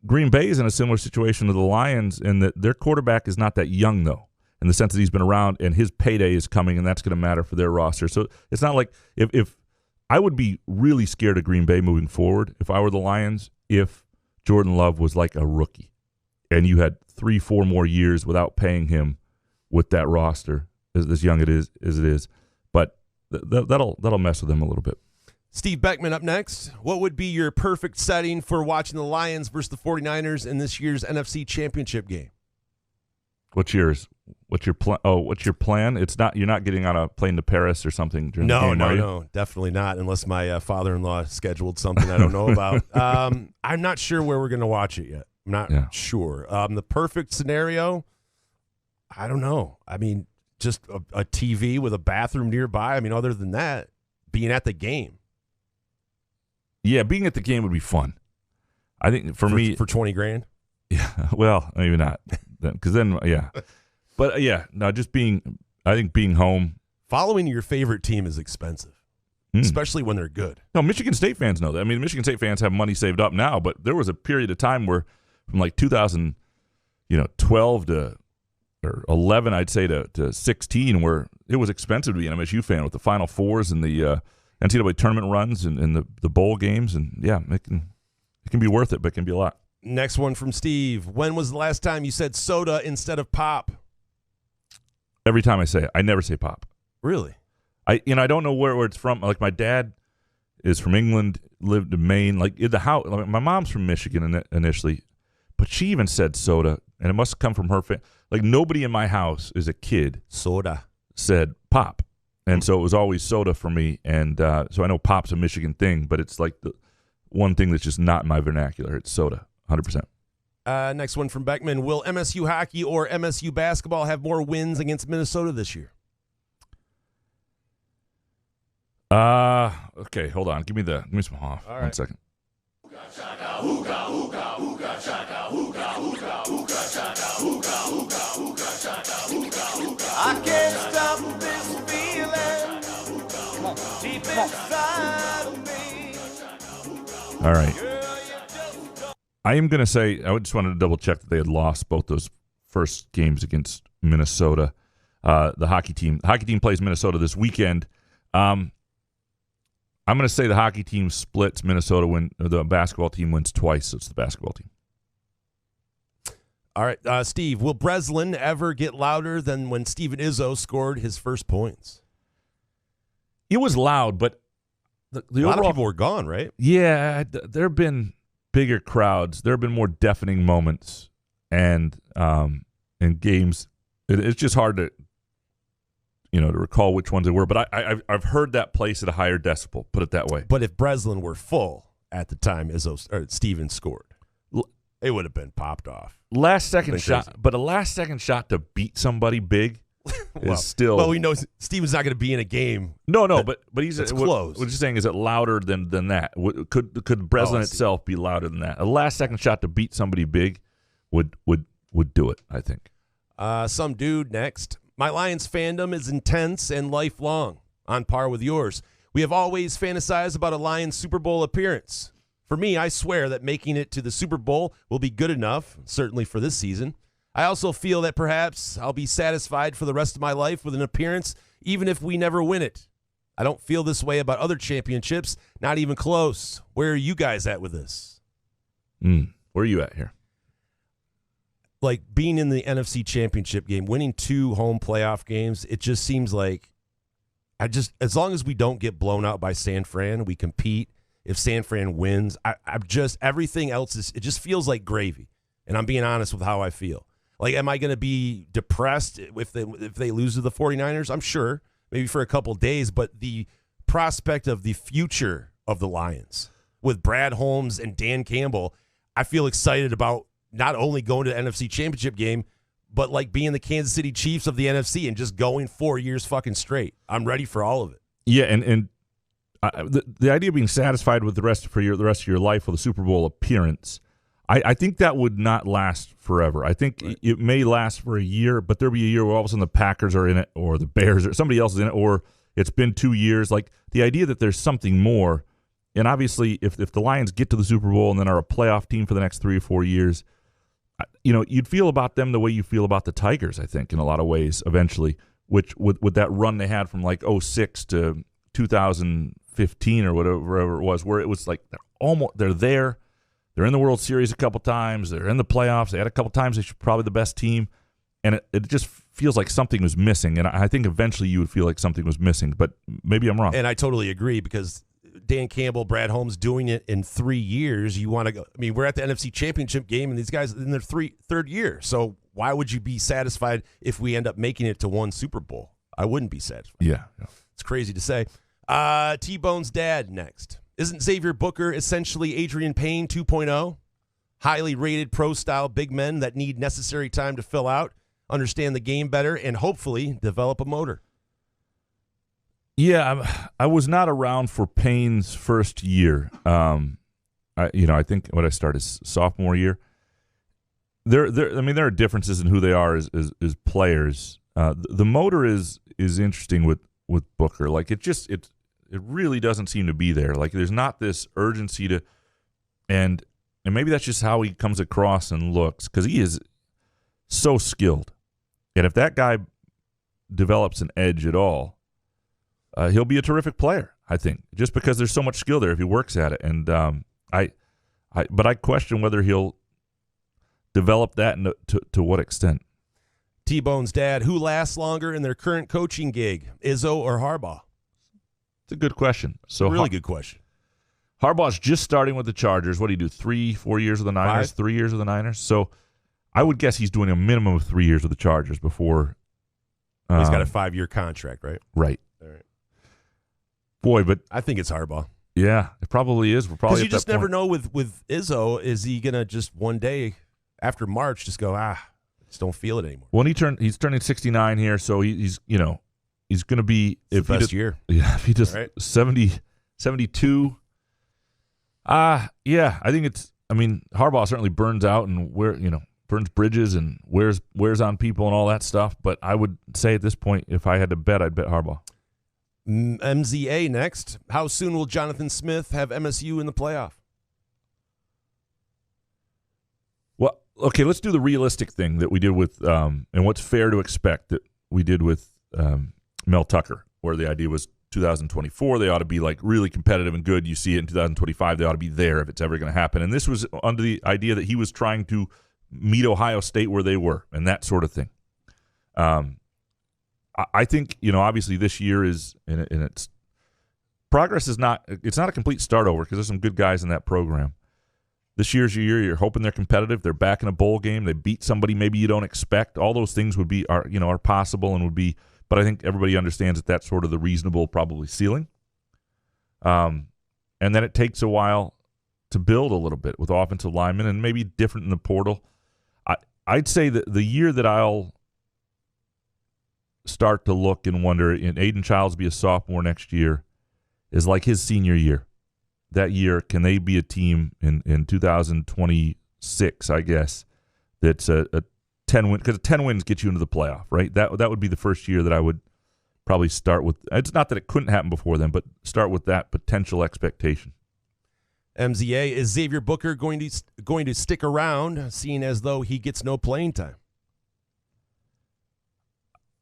Green Bay is in a similar situation to the Lions in that their quarterback is not that young, though, in the sense that he's been around and his payday is coming, and that's going to matter for their roster. So it's not like if I would be really scared of Green Bay moving forward if I were the Lions if Jordan Love was like a rookie and you had 3-4 more years without paying him with that roster as young as it is. But that'll mess with him a little bit. Steve Beckman up next. What would be your perfect setting for watching the Lions versus the 49ers in this year's NFC Championship game? What's yours? What's your plan? Oh, what's your plan? It's not. You're not getting on a plane to Paris or something during the game, No, definitely not. Unless my father-in-law scheduled something I don't know about. I'm not sure where we're going to watch it yet. I'm not sure. The perfect scenario, I don't know. I mean, just a TV with a bathroom nearby. I mean, other than that, being at the game. Yeah, being at the game would be fun. I think for me, for $20,000. Yeah, well, maybe not, because then, yeah, but no, just being. I think being home, following your favorite team is expensive, especially when they're good. No, Michigan State fans know that. I mean, Michigan State fans have money saved up now, but there was a period of time where, from like 2012 to or 11, I'd say to 16, where it was expensive to be an MSU fan with the Final Fours and the NCAA tournament runs and the bowl games, and yeah, it can be worth it, but it can be a lot. Next one from Steve. When was the last time you said soda instead of pop? Every time I say it. I never say pop. Really? I don't know where it's from. Like, my dad is from England, lived in Maine. Like, in the house, like, my mom's from Michigan initially, but she even said soda, and it must have come from her family. Like, nobody in my house as a kid said pop. And so it was always soda for me. And so I know pop's a Michigan thing, but it's like the one thing that's just not in my vernacular. It's soda, 100%. Next one from Beckman. Will MSU hockey or MSU basketball have more wins against Minnesota this year? Okay, hold on. Give me some off. All right. 1 second. I can't stop this feeling deep inside of me. All right. I am going to say, I just wanted to double check that they had lost both those first games against Minnesota. The hockey team plays Minnesota this weekend. I'm going to say the hockey team splits Minnesota when the basketball team wins twice. So it's the basketball team. All right, Steve, will Breslin ever get louder than when Steven Izzo scored his first points? It was loud, but the a lot overall, of people were gone, right? Yeah, there have been bigger crowds. There have been more deafening moments, and in games, it's just hard to recall which ones they were. But I've heard that place at a higher decibel. Put it that way. But if Breslin were full at the time Steven scored, it would have been popped off. Last second shot, but a last second shot to beat somebody big is still. Well, we know Steven's not going to be in a game. No, but he's close. What you're saying is it louder than that? Could Breslin itself be louder than that? A last second shot to beat somebody big would do it, I think. Some dude next. My Lions fandom is intense and lifelong, on par with yours. We have always fantasized about a Lions Super Bowl appearance. For me, I swear that making it to the Super Bowl will be good enough, certainly for this season. I also feel that perhaps I'll be satisfied for the rest of my life with an appearance, even if we never win it. I don't feel this way about other championships, not even close. Where are you guys at with this? Where are you at here? Like, being in the NFC Championship game, winning 2 home playoff games, it just seems like as long as we don't get blown out by San Fran, we compete. If San Fran wins, everything else it just feels like gravy. And I'm being honest with how I feel. Like, am I going to be depressed if they lose to the 49ers? I'm sure, maybe for a couple of days, but the prospect of the future of the Lions with Brad Holmes and Dan Campbell, I feel excited about not only going to the NFC Championship game, but like being the Kansas City Chiefs of the NFC and just going 4 years fucking straight. I'm ready for all of it. Yeah, and the idea of being satisfied with the rest of your life with a Super Bowl appearance, I think that would not last forever. I think it may last for a year, but there'll be a year where all of a sudden the Packers are in it, or the Bears, or somebody else is in it, or it's been 2 years. Like, the idea that there's something more and obviously, if the Lions get to the Super Bowl and then are a playoff team for the next 3 or 4 years, you'd feel about them the way you feel about the Tigers, I think, in a lot of ways, eventually, which with that run they had from like 2006 to 2015 or whatever it was, where it was like they're there. They're in the World Series a couple times. They're in the playoffs. They had a couple times. They're probably the best team. And it just feels like something was missing. And I think eventually you would feel like something was missing. But maybe I'm wrong. And I totally agree, because Dan Campbell, Brad Holmes doing it in 3 years, you want to go. I mean, we're at the NFC Championship game, and these guys in their third year. So why would you be satisfied if we end up making it to one Super Bowl? I wouldn't be satisfied. Yeah. It's crazy to say. T-Bone's dad next. Isn't Xavier Booker essentially Adrian Payne 2.0? Highly rated pro-style big men that need necessary time to fill out, understand the game better, and hopefully develop a motor. Yeah, I was not around for Payne's first year. I think what I started sophomore year. There are differences in who they are as players. The motor is interesting with Booker. Like it really doesn't seem to be there. Like there's not this urgency to, and maybe that's just how he comes across and looks, because he is so skilled. And if that guy develops an edge at all, he'll be a terrific player, I think, just because there's so much skill there if he works at it. And but I question whether he'll develop that and to what extent. T-Bone's dad, who lasts longer in their current coaching gig, Izzo or Harbaugh? It's a good question. So really good question. Harbaugh's just starting with the Chargers. What do you do? 3-4 years with the Niners? 5. 3 years with the Niners? So I would guess he's doing a minimum of 3 years with the Chargers before. He's got a 5-year contract, right? Right. All right. Boy, but I think it's Harbaugh. Yeah, it probably is. We're probably because you just never know with Izzo. Is he gonna just one day after March just go just don't feel it anymore? When he's turning 69 here, so he's going to be it's the best year. Yeah, if he just right? 72. Yeah, I think it's. I mean, Harbaugh certainly burns out and burns bridges and wears on people and all that stuff. But I would say at this point, if I had to bet, I'd bet Harbaugh. MZA next. How soon will Jonathan Smith have MSU in the playoff? Well, okay, let's do the realistic thing that we did with, and what's fair to expect that we did with Mel Tucker, where the idea was 2024, they ought to be like really competitive and good. You see it in 2025, they ought to be there if it's ever going to happen. And this was under the idea that he was trying to meet Ohio State where they were and that sort of thing. I think, obviously this year is, and its progress is not, it's not a complete start over because there's some good guys in that program. This year's your year. You're hoping they're competitive. They're back in a bowl game. They beat somebody maybe you don't expect. All those things are possible and would be, but I think everybody understands that that's sort of the reasonable probably ceiling. And then it takes a while to build a little bit with offensive linemen and maybe different in the portal. I'd say that the year that I'll start to look and wonder, and Aiden Childs be a sophomore next year, is like his senior year. That year, can they be a team in 2026, I guess, that's a 10 win, because 10 wins get you into the playoff, right? That would be the first year that I would probably start with. It's not that it couldn't happen before then, but start with that potential expectation. MZA, is Xavier Booker going to stick around, seeing as though he gets no playing time?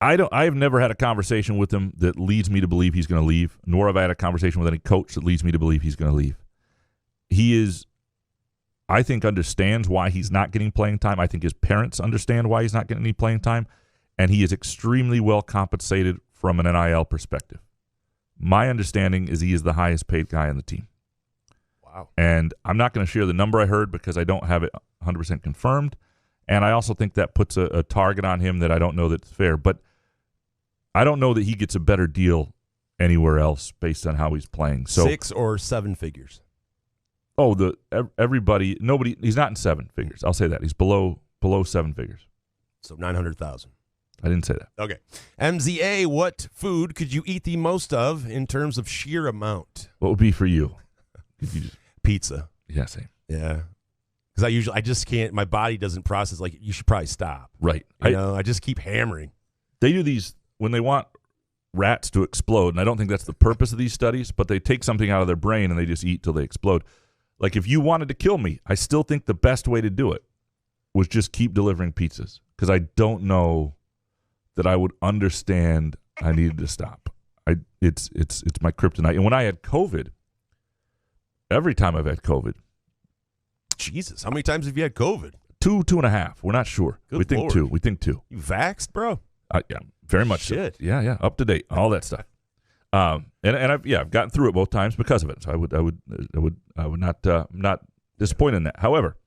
I've never had a conversation with him that leads me to believe he's going to leave, nor have I had a conversation with any coach that leads me to believe he's going to leave. He is, I think, understands why he's not getting playing time. I think his parents understand why he's not getting any playing time, and he is extremely well compensated from an NIL perspective. My understanding is he is the highest paid guy on the team. Wow. And I'm not going to share the number I heard because I don't have it 100% confirmed, and I also think that puts a target on him that I don't know that's fair. But I don't know that he gets a better deal anywhere else based on how he's playing. So 6 or 7 figures. Oh, nobody. He's not in 7 figures. I'll say that he's below 7 figures. So 900,000. I didn't say that. Okay. MZA, what food could you eat the most of in terms of sheer amount? What would be for you? Pizza. Yeah, same. Yeah. Because I just can't. My body doesn't process. Like, you should probably stop. Right. I just keep hammering. They do these when they want rats to explode, and I don't think that's the purpose of these studies, but they take something out of their brain and they just eat till they explode. Like, if you wanted to kill me, I still think the best way to do it was just keep delivering pizzas, because I don't know that I would understand I needed to stop. It's my kryptonite. And when I had COVID, every time I've had COVID. Jesus, how many times have you had COVID? 2.5. We're not sure. Good we think Lord. 2. We think 2. You vaxxed, bro? Yeah, very much Shit. so. Yeah, up to date, all that stuff. And I've gotten through it both times because of it. So I would not disappointed in that. However,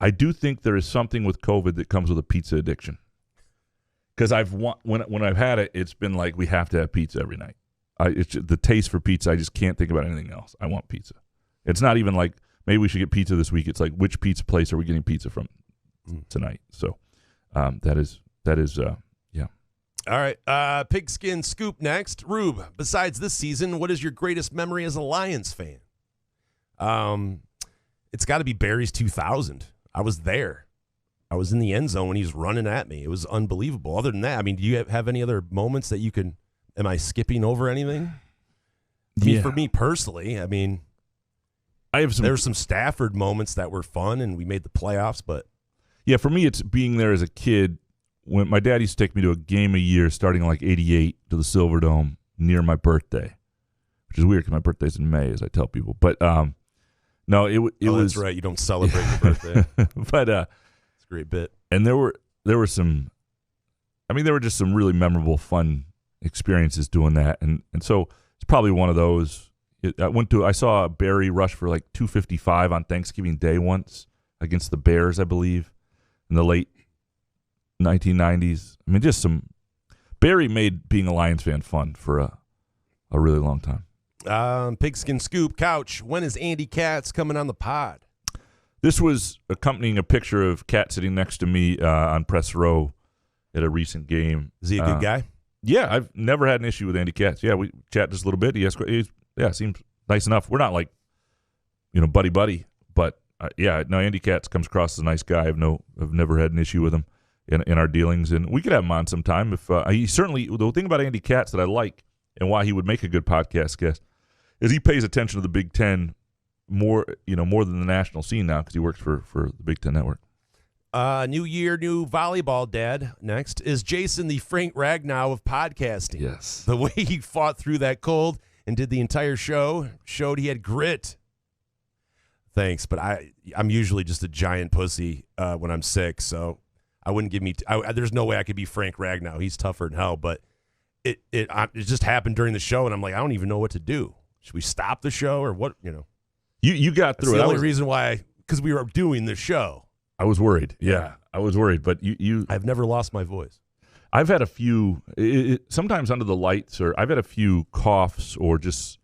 I do think there is something with COVID that comes with a pizza addiction. Because when I've had it, it's been like we have to have pizza every night. It's just, the taste for pizza, I just can't think about anything else. I want pizza. It's not even like maybe we should get pizza this week. It's like, which pizza place are we getting pizza from tonight? So that is yeah. All right, Pigskin Scoop next. Rube, besides this season, what is your greatest memory as a Lions fan? It's got to be Barry's 2000. I was there. I was in the end zone when he was running at me. It was unbelievable. Other than that, I mean, do you have any other moments that you can – am I skipping over anything? I mean, for me personally, I mean, there were some Stafford moments that were fun, and we made the playoffs, but – yeah, for me, it's being there as a kid. When my dad used to take me to a game a year starting in like 88 to the Silverdome near my birthday, which is weird because my birthday's in May, as I tell people. But no, it was – that's right. You don't celebrate your birthday. But it's a great bit. And there were some – I mean, there were just some really memorable, fun experiences doing that. And so it's probably one of those. I saw Barry rush for like 255 on Thanksgiving Day once against the Bears, I believe, in the late 1990s. I mean, just some – Barry made being a Lions fan fun for a really long time. Pigskin Scoop, Couch, when is Andy Katz coming on the pod? This was accompanying a picture of Kat sitting next to me on press row at a recent game. Is he a good guy? Yeah, I've never had an issue with Andy Katz. Yeah, we chat just a little bit. Seems nice enough. We're not like, buddy, but Andy Katz comes across as a nice guy. I've never had an issue with him in our dealings, and we could have him on sometime. If he certainly, the thing about Andy Katz that I like and why he would make a good podcast guest is he pays attention to the Big Ten more than the national scene now because he works for the Big Ten Network. New year, new volleyball dad. Next is Jason, the Frank Ragnow of podcasting. Yes, the way he fought through that cold and did the entire show showed he had grit. Thanks, but I'm usually just a giant pussy when I'm sick, so I wouldn't give me. There's no way I could be Frank Ragnow. He's tougher than hell, but it just happened during the show, and I'm like, I don't even know what to do. Should we stop the show or what? You got through it. The only reason why, because we were doing the show. I was worried. Yeah, I was worried, but you. I've never lost my voice. I've had a few. Sometimes under the lights, or I've had a few coughs, or just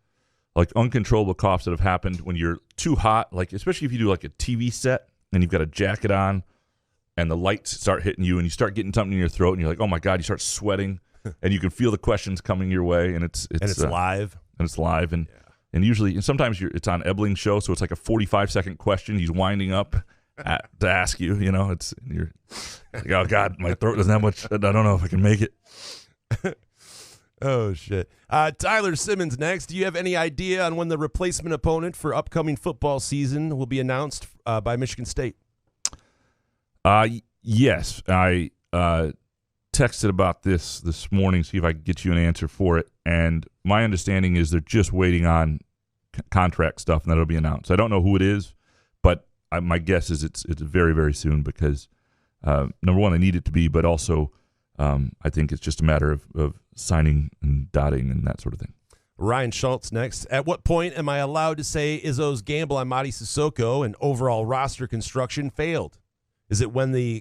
like uncontrollable coughs that have happened when you're too hot. Like especially if you do like a TV set and you've got a jacket on, and the lights start hitting you, and you start getting something in your throat, and you're like, oh my god, you start sweating, and you can feel the questions coming your way, and it's live, and usually, and sometimes it's on Ebling's show, so it's like a 45-second question. He's winding up to ask you. You're like, oh god, my throat doesn't have much. I don't know if I can make it. Oh shit. Tyler Simmons next. Do you have any idea on when the replacement opponent for upcoming football season will be announced by Michigan State? Yes, I texted about this morning, see if I could get you an answer for it. And my understanding is they're just waiting on contract stuff, and that'll be announced. I don't know who it is, but my guess is it's very, very soon because, number one, they need it to be, but also I think it's just a matter of signing and dotting and that sort of thing. Ryan Schultz next. At what point am I allowed to say Izzo's gamble on Mady Sissoko and overall roster construction failed? Is it when the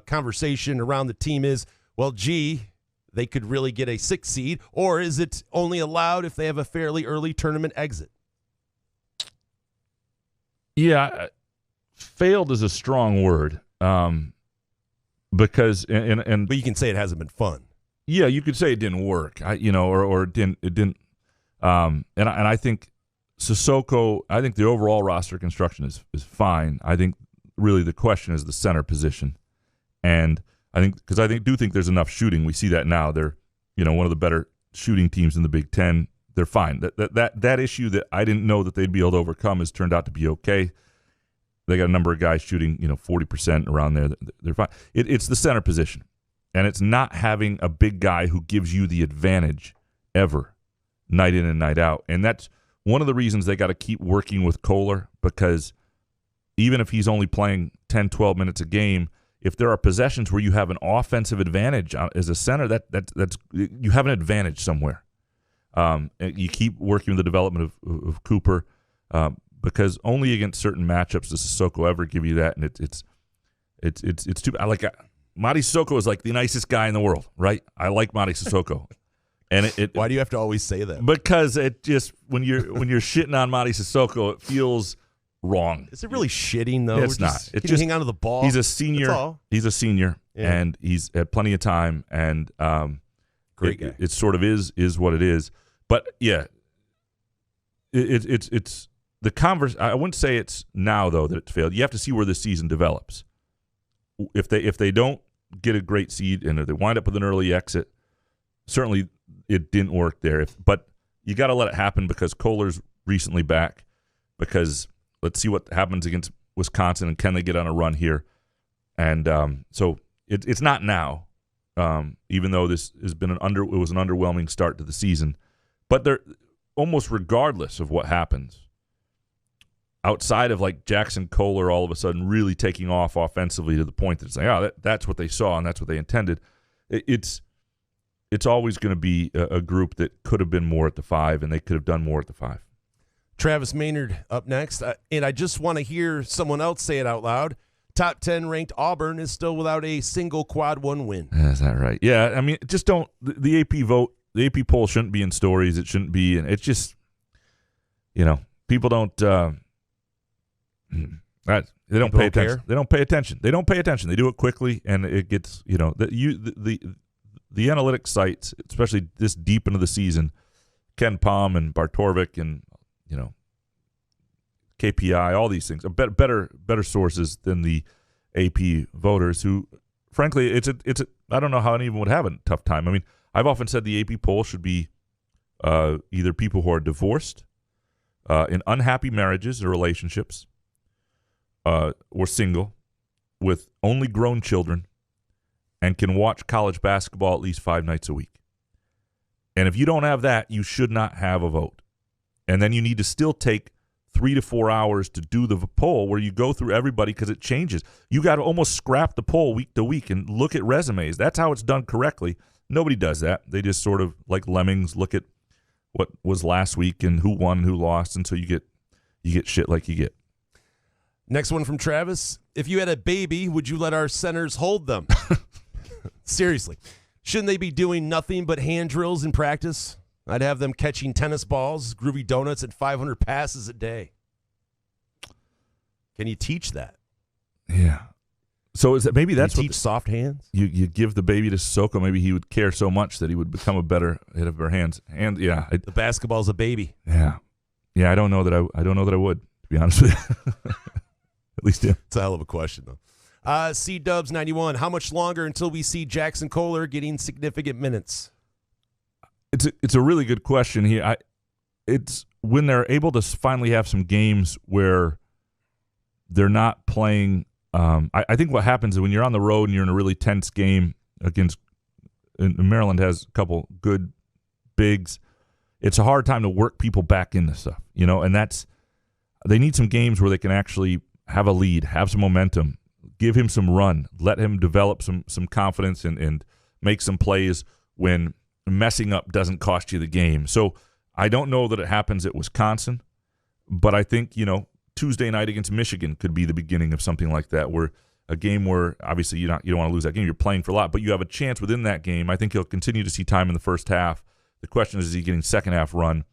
conversation around the team is, well, gee, they could really get a 6th seed, or is it only allowed if they have a fairly early tournament exit? Yeah, failed is a strong word because but you can say it hasn't been fun. Yeah, you could say it didn't work, or it didn't. And I think Sissoko. I think the overall roster construction is fine. I think really the question is the center position, and I think there's enough shooting. We see that now. They're one of the better shooting teams in the Big Ten. They're fine. That issue that I didn't know that they'd be able to overcome has turned out to be okay. They got a number of guys shooting, 40% around there. They're fine. It's the center position, and it's not having a big guy who gives you the advantage ever, night in and night out. And that's one of the reasons they got to keep working with Kohler, because even if he's only playing 10, 12 minutes a game, if there are possessions where you have an offensive advantage as a center, that's you have an advantage somewhere. You keep working with the development of Cooper, because only against certain matchups does Sissoko ever give you that, and it's too. Mady Sissoko is like the nicest guy in the world, right? I like Mady Sissoko, and why do you have to always say that? Because it just when you're shitting on Mady Sissoko, it feels wrong. Is it really shitting though? It's not. It's just hang on to the ball. He's a senior. He's a senior, and he's had plenty of time, and great guy. It sort of is what it is. But yeah, it's the converse. I wouldn't say it's now though that it's failed. You have to see where this season develops. If they don't get a great seed and if they wind up with an early exit, certainly it didn't work there. But you got to let it happen because Kohler's recently back. Because let's see what happens against Wisconsin and can they get on a run here? And so it's not now, even though this has been it was an underwhelming start to the season. But they're almost regardless of what happens, outside of like Jackson Kohler all of a sudden really taking off offensively to the point that it's like, that's what they saw and that's what they intended. It's always going to be a group that could have been more at the 5, and they could have done more at the 5. Travis Maynard up next, and I just want to hear someone else say it out loud. Top 10 ranked Auburn is still without a single quad 1 win. Is that right? Yeah, I mean, just don't the AP vote. The AP poll shouldn't be in stories. It shouldn't be, and it's just, people don't. They don't pay attention. They don't pay attention. They don't pay attention. They do it quickly, and it gets the analytics sites, especially this deep into the season, Ken Palm and Bartorvik and KPI, all these things are better sources than the AP voters. Who, frankly, it's I don't know how anyone would have a tough time. I mean, I've often said the AP poll should be either people who are divorced, in unhappy marriages or relationships, or single, with only grown children, and can watch college basketball at least 5 nights a week. And if you don't have that, you should not have a vote. And then you need to still take 3 to 4 hours to do the poll where you go through everybody because it changes. You got to almost scrap the poll week to week and look at resumes. That's how it's done correctly. Nobody does that. They just sort of, like lemmings, look at what was last week and who won, who lost, and so you get shit like you get. Next one from Travis. If you had a baby, would you let our centers hold them? Seriously. Shouldn't they be doing nothing but hand drills in practice? I'd have them catching tennis balls, groovy donuts, and 500 passes a day. Can you teach that? Yeah. So is that maybe that's teach soft hands? You give the baby to Sissoko, maybe he would care so much that he would become a better hit of her hands. And yeah, the basketball's a baby. Yeah. I don't know that I would, to be honest with you. At least yeah. It's a hell of a question though. C Dubs 91. How much longer until we see Jackson Kohler getting significant minutes? It's a really good question here. It's when they're able to finally have some games where they're not playing. I think what happens is when you're on the road and you're in a really tense game against Maryland has a couple good bigs. It's a hard time to work people back into stuff, and they need some games where they can actually have a lead, have some momentum, give him some run, let him develop some confidence and make some plays when messing up doesn't cost you the game. So I don't know that it happens at Wisconsin, but I think, Tuesday night against Michigan could be the beginning of something like that, where a game where obviously you don't want to lose that game. You're playing for a lot, but you have a chance within that game. I think he'll continue to see time in the first half. The question is he getting second half run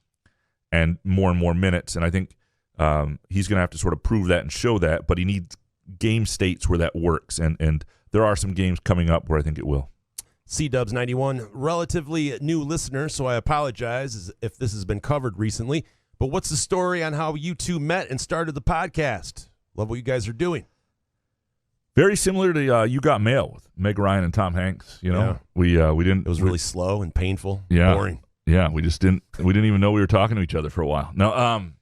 and more minutes? And I think he's going to have to sort of prove that and show that, but he needs game states where that works. And there are some games coming up where I think it will. C-Dubs 91, relatively new listener, so I apologize if this has been covered recently. But what's the story on how you two met and started the podcast? Love what you guys are doing. Very similar to You Got Mail with Meg Ryan and Tom Hanks. We didn't. It was really slow and painful, yeah, boring. Yeah, we didn't even know we were talking to each other for a while. No,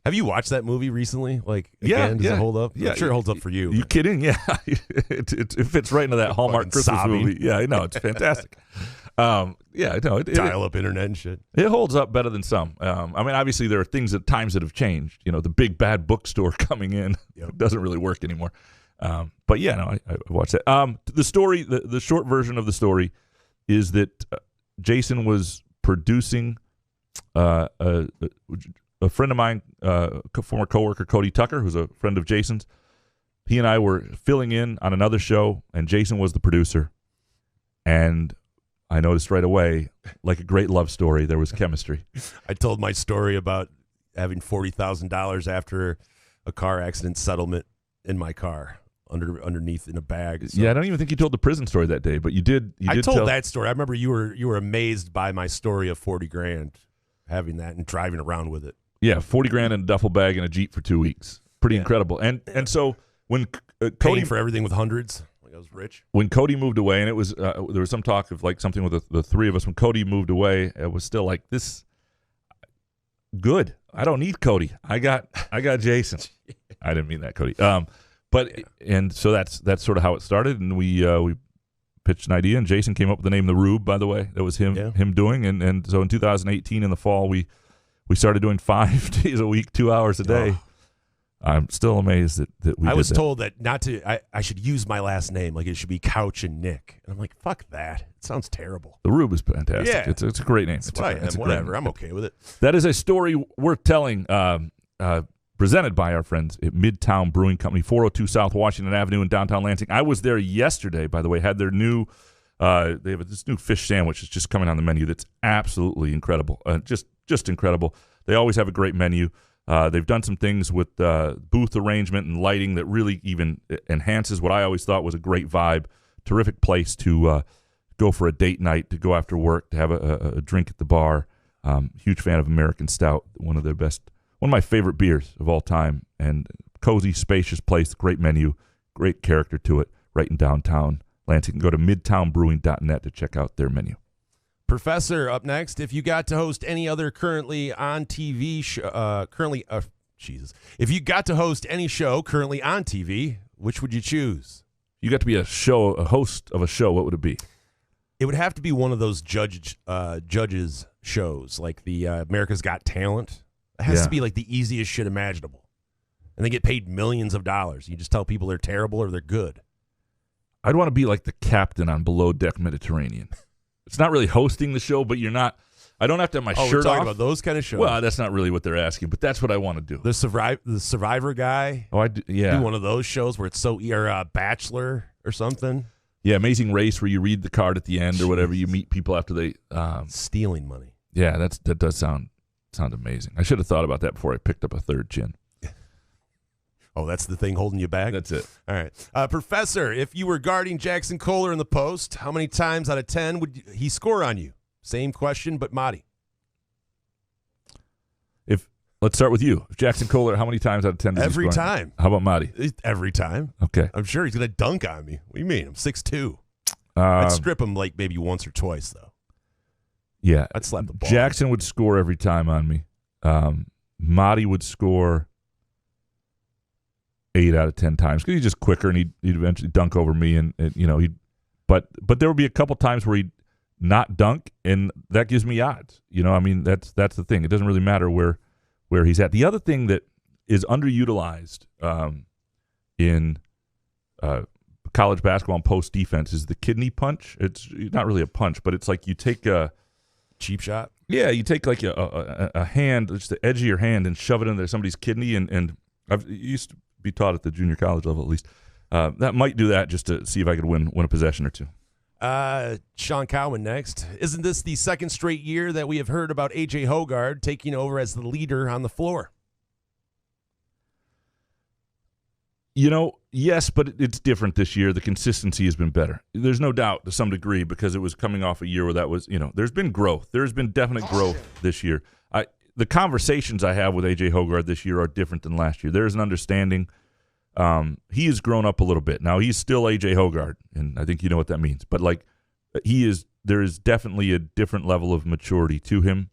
have you watched that movie recently? Like, yeah, again, does it hold up? Yeah, I'm sure it holds up for you. You kidding? Yeah, it fits right into that Hallmark Christmas sobbing. movie. Yeah, I know, it's fantastic. Yeah, no, dial-up internet and shit. It holds up better than some. I mean, obviously there are things at times that have changed. You know, the big bad bookstore coming in doesn't really work anymore. But yeah, no, I watched that. The story, the short version of the story, is that Jason was producing a friend of mine, former coworker Cody Tucker, who's a friend of Jason's. He and I were filling in on another show, and Jason was the producer. And I noticed right away, like a great love story, there was chemistry. I told my story about having $40,000 after a car accident settlement in my car. Underneath in a bag. So. Yeah, I don't even think you told the prison story that day, but you did. I told that story. I remember you were amazed by my story of $40,000, having that and driving around with it. Yeah, $40,000 in a duffel bag in a Jeep for 2 weeks. Pretty incredible. And so when Cody paying for everything with hundreds, like I was rich. When Cody moved away, and it was there was some talk of like something with the three of us. When Cody moved away, it was still like this. Good. I don't need Cody. I got Jason. I didn't mean that, Cody. And so that's sort of how it started, and we pitched an idea, and Jason came up with the name The Rube, by the way. That was him doing, and so in 2018 in the fall, we started doing 5 days a week, 2 hours a day. Oh. I'm still amazed that we I was did that. told that I should use my last name, like it should be Couch and Nick. And I'm like, fuck that. It sounds terrible. The Rube is fantastic. Yeah. It's a great name. It's whatever. I'm okay with it. That is a story worth telling. Presented by our friends at Midtown Brewing Company, 402 South Washington Avenue in downtown Lansing. I was there yesterday, by the way, had their new, they have this new fish sandwich that's just coming on the menu that's absolutely incredible, just incredible. They always have a great menu. They've done some things with booth arrangement and lighting that really even enhances what I always thought was a great vibe. Terrific place to go for a date night, to go after work, to have a drink at the bar. Huge fan of American Stout, one of my favorite beers of all time, and cozy, spacious place, great menu, great character to it, right in downtown Lansing. Go to midtownbrewing.net to check out their menu. Professor, up next. If you got to host any other currently on TV if you got to host any show currently on TV, which would you choose? You got to be a host of a show. What would it be? It would have to be one of those judges shows, like the America's Got Talent. It has to be like the easiest shit imaginable. And they get paid millions of dollars. You just tell people they're terrible or they're good. I'd want to be like the captain on Below Deck Mediterranean. It's not really hosting the show, but I don't have to have my shirt we're talking off. About those kind of shows. Well, that's not really what they're asking, but that's what I want to do. The Survivor guy. Oh, I do, yeah. Do one of those shows where it's or Bachelor or something. Yeah, Amazing Race, where you read the card at the end or whatever. You meet people after they stealing money. Yeah, that does sound amazing. I should have thought about that before I picked up a third chin. Oh, that's the thing holding you back? That's it. All right. Professor, if you were guarding Jackson Kohler in the post, how many times out of 10 would he score on you? Same question, but Marty. Let's start with you. Jackson Kohler, how many times out of 10 does Every he score time. How about Marty? Every time. Okay. I'm sure he's going to dunk on me. What do you mean? I'm 6'2". I'd strip him like maybe once or twice, though. Yeah. I'd slap the ball. Jackson would score every time on me. Marty would score 8 out of 10 times because he's just quicker and he'd eventually dunk over me and but there would be a couple times where he'd not dunk and that gives me odds. I mean that's the thing. It doesn't really matter where he's at. The other thing that is underutilized in college basketball and post defense is the kidney punch. It's not really a punch, but it's like you take a cheap shot. Yeah, you take like a hand, just the edge of your hand, and shove it into somebody's kidney. And I've used to be taught at the junior college level at least. That might do that just to see if I could win a possession or two. Sean Cowan next. Isn't this the second straight year that we have heard about A.J. Hoggard taking over as the leader on the floor? Yes, but it's different this year. The consistency has been better. There's no doubt to some degree because it was coming off a year where that was, there's been growth. There's been definite growth this year. The conversations I have with A.J. Hoggard this year are different than last year. There's an understanding. He has grown up a little bit. Now, he's still A.J. Hoggard, and I think you know what that means. But, there is definitely a different level of maturity to him.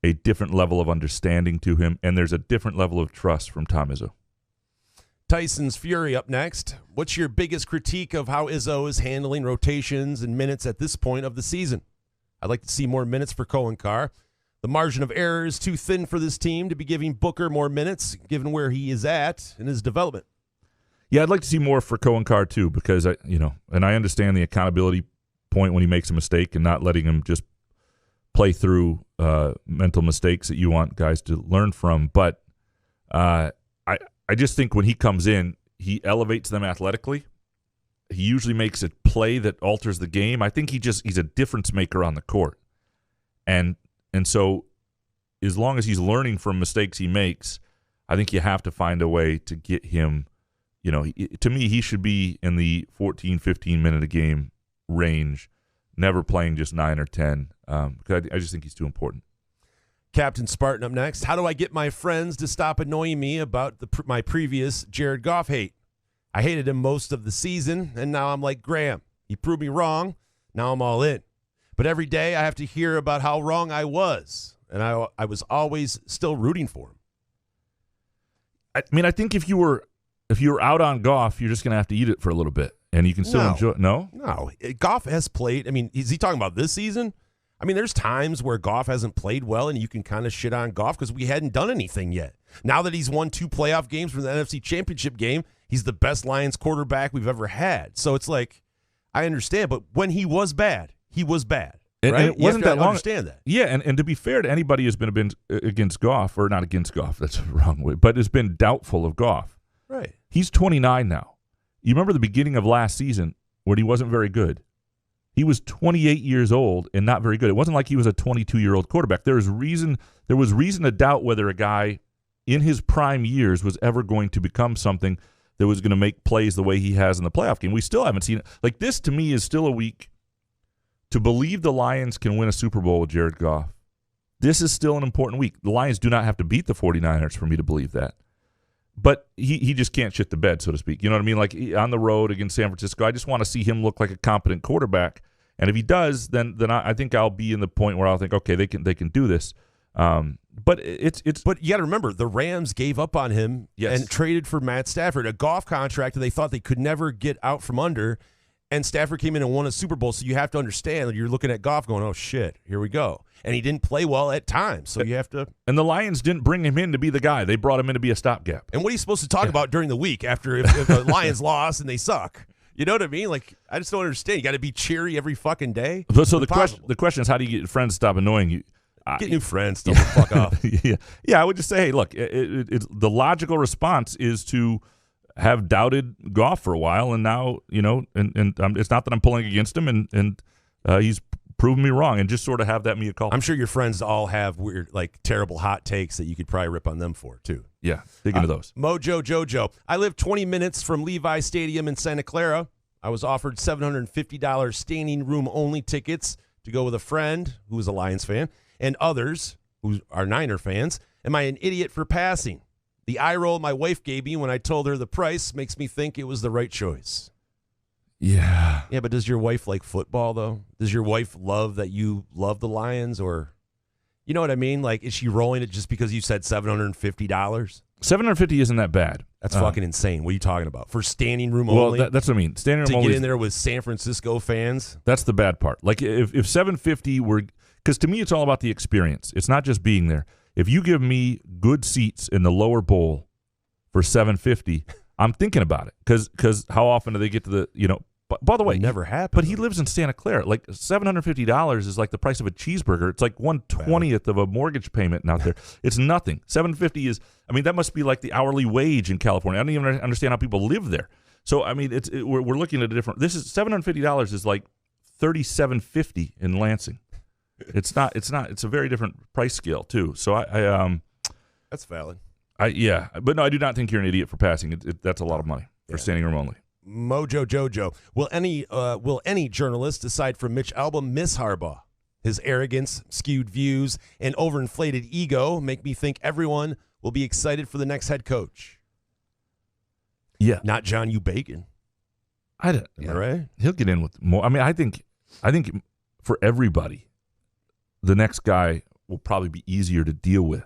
a different level of understanding to him, and there's a different level of trust from Tom Izzo. Tyson's Fury up next. What's your biggest critique of how Izzo is handling rotations and minutes at this point of the season? I'd like to see more minutes for Cohen Carr. The margin of error is too thin for this team to be giving Booker more minutes, given where he is at in his development. Yeah, I'd like to see more for Cohen Carr too, because I understand the accountability point when he makes a mistake and not letting him just play through mental mistakes that you want guys to learn from. But I just think when he comes in, he elevates them athletically. He usually makes a play that alters the game. I think he's a difference maker on the court. And so as long as he's learning from mistakes he makes, I think you have to find a way to get him, to me, he should be in the 14, 15-minute a game range, never playing just 9 or 10. Because I just think he's too important. Captain Spartan up next. How do I get my friends to stop annoying me about my previous Jared Goff hate? I hated him most of the season, and now I'm like Graham. He proved me wrong. Now I'm all in. But every day I have to hear about how wrong I was, and I was always still rooting for him. I think if you were out on Goff, you're just going to have to eat it for a little bit, and you can still enjoy it. No? No. Goff has played. Is he talking about this season? There's times where Goff hasn't played well, and you can kind of shit on Goff because we hadn't done anything yet. Now that he's won 2 playoff games from the NFC Championship game, he's the best Lions quarterback we've ever had. So it's like, I understand, but when he was bad, he was bad. And, right? and it wasn't that long. Understand that. Yeah, and to be fair to anybody who's been against Goff, or not against Goff, that's the wrong way, but has been doubtful of Goff. Right. He's 29 now. You remember the beginning of last season when he wasn't very good? He was 28 years old and not very good. It wasn't like he was a 22-year-old quarterback. There was reason to doubt whether a guy in his prime years was ever going to become something that was going to make plays the way he has in the playoff game. We still haven't seen it. Like, this, to me, is still a week to believe the Lions can win a Super Bowl with Jared Goff. This is still an important week. The Lions do not have to beat the 49ers for me to believe that. But he just can't shit the bed, so to speak. You know what I mean? Like, on the road against San Francisco, I just want to see him look like a competent quarterback. And if he does, then I think I'll be in the point where I'll think, okay, they can do this. But you got to remember, the Rams gave up on him and traded for Matt Stafford, a Goff contract that they thought they could never get out from under. And Stafford came in and won a Super Bowl. So you have to understand that you're looking at Goff going, oh shit, here we go. And he didn't play well at times, so you have to. And the Lions didn't bring him in to be the guy; they brought him in to be a stopgap. And what are you supposed to talk about during the week after if the Lions lost and they suck? You know what I mean? Like, I just don't understand. You got to be cheery every fucking day. So the question is, how do you get your friends to stop annoying you? Get new friends. Don't fuck off. Yeah. I would just say, hey, look, it's the logical response is to have doubted Goff for a while, and now it's not that I'm pulling against him, and he's proven me wrong, and just sort of have that mea culpa. I'm sure your friends all have weird, like, terrible hot takes that you could probably rip on them for too. Yeah, dig into those. Mojo Jojo. I live 20 minutes from Levi Stadium in Santa Clara. I was offered $750 standing room only tickets to go with a friend who is a Lions fan and others who are Niner fans. Am I an idiot for passing? The eye roll my wife gave me when I told her the price makes me think it was the right choice. Yeah. Yeah, but does your wife like football, though? Does your wife love that you love the Lions? Or, you know what I mean? Like, is she rolling it just because you said $750? $750 isn't that bad. That's fucking insane. What are you talking about? For standing room only? Well, that's what I mean. Standing room only. To get in there with San Francisco fans? That's the bad part. Like, if $750 were... Because to me, it's all about the experience. It's not just being there. If you give me good seats in the lower bowl for $750, I'm thinking about it. Because how often do they get to the, by the way, it never happened. But he lives in Santa Clara. Like, $750 is like the price of a cheeseburger. It's like 1/20th of a mortgage payment out there. It's nothing. $750 is, that must be like the hourly wage in California. I don't even understand how people live there. So, we're looking at a different, $750 is like $37.50 in Lansing. It's not. It's a very different price scale too. So that's valid. But no, I do not think you're an idiot for passing. That's a lot of money for standing room only. Mojo Jojo. Will any journalist, aside from Mitch Albom, miss Harbaugh? His arrogance, skewed views, and overinflated ego make me think everyone will be excited for the next head coach. Yeah, not John U. Bacon. I don't. Am I right? He'll get in with more. I think for everybody, the next guy will probably be easier to deal with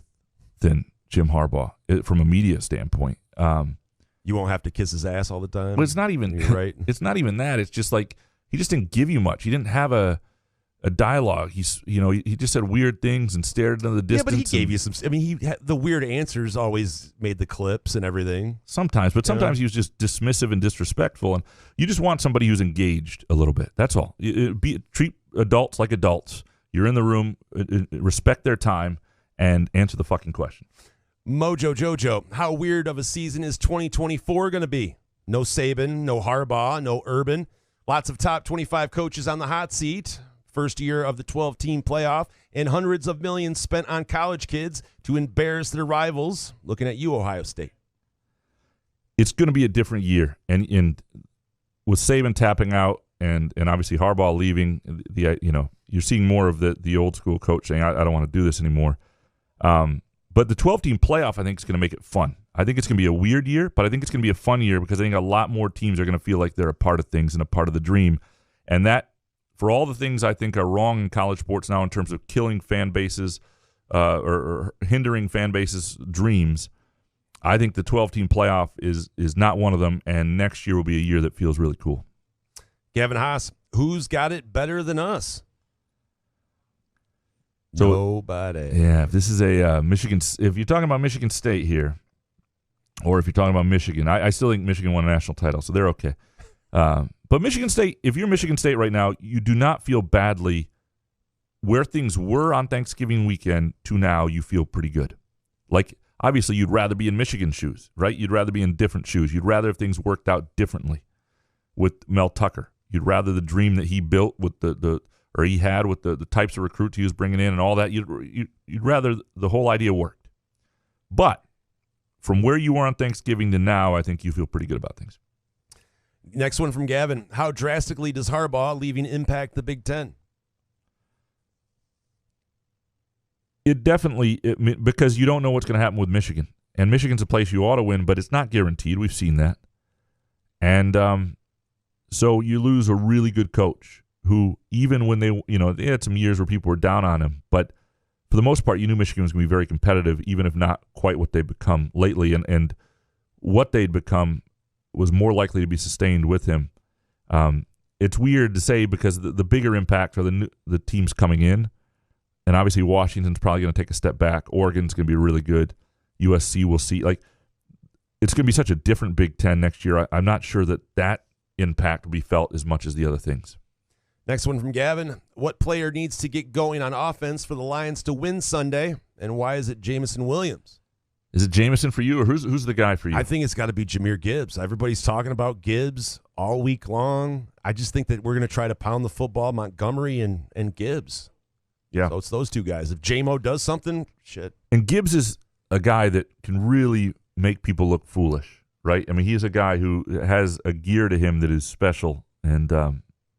than Jim Harbaugh from a media standpoint. You won't have to kiss his ass all the time. But it's not even right. It's not even that. It's just like he just didn't give you much. He didn't have a dialogue. He just said weird things and stared into the distance. Yeah, but he gave you some. I mean, the weird answers always made the clips and everything. Sometimes, but sometimes he was just dismissive and disrespectful. And you just want somebody who's engaged a little bit. That's all. Treat adults like adults. You're in the room. Respect their time and answer the fucking question. Mojo Jojo, how weird of a season is 2024 going to be? No Saban, no Harbaugh, no Urban. Lots of top 25 coaches on the hot seat. First year of the 12-team playoff, and hundreds of millions spent on college kids to embarrass their rivals. Looking at you, Ohio State. It's going to be a different year. And with Saban tapping out and obviously Harbaugh leaving, you're seeing more of the old school coach saying, I don't want to do this anymore. But the 12-team playoff, I think, is going to make it fun. I think it's going to be a weird year, but I think it's going to be a fun year because I think a lot more teams are going to feel like they're a part of things and a part of the dream. And that, for all the things I think are wrong in college sports now in terms of killing fan bases or hindering fan bases' dreams, I think the 12-team playoff is not one of them, and next year will be a year that feels really cool. Gavin Haas, who's got it better than us? So, nobody. Yeah, if this is a Michigan, if you're talking about Michigan State here, or if you're talking about Michigan, I still think Michigan won a national title, so they're okay. But Michigan State, if you're Michigan State right now, you do not feel badly where things were on Thanksgiving weekend to now. You feel pretty good. Like, obviously, you'd rather be in Michigan shoes, right? You'd rather be in different shoes. You'd rather if things worked out differently with Mel Tucker. You'd rather the dream that he built with or he had with the types of recruits he was bringing in and all that. You'd rather the whole idea worked. But from where you were on Thanksgiving to now, I think you feel pretty good about things. Next one from Gavin. How drastically does Harbaugh leaving impact the Big Ten? It definitely, because you don't know what's going to happen with Michigan. And Michigan's a place you ought to win, but it's not guaranteed. We've seen that. And so you lose a really good coach who, even when they had some years where people were down on him, but for the most part, you knew Michigan was going to be very competitive, even if not quite what they've become lately. And what they'd become was more likely to be sustained with him. It's weird to say because the bigger impact are the teams coming in, and obviously Washington's probably going to take a step back. Oregon's going to be really good. USC will see. Like, it's going to be such a different Big Ten next year. I'm not sure that impact will be felt as much as the other things. Next one from Gavin. What player needs to get going on offense for the Lions to win Sunday, and why is it Jamison Williams? Is it Jamison for you, or who's the guy for you? I think it's got to be Jahmyr Gibbs. Everybody's talking about Gibbs all week long. I just think that we're going to try to pound the football, Montgomery and Gibbs. Yeah. So it's those two guys. If J-Mo does something, shit. And Gibbs is a guy that can really make people look foolish, right? I mean, he's a guy who has a gear to him that is special, and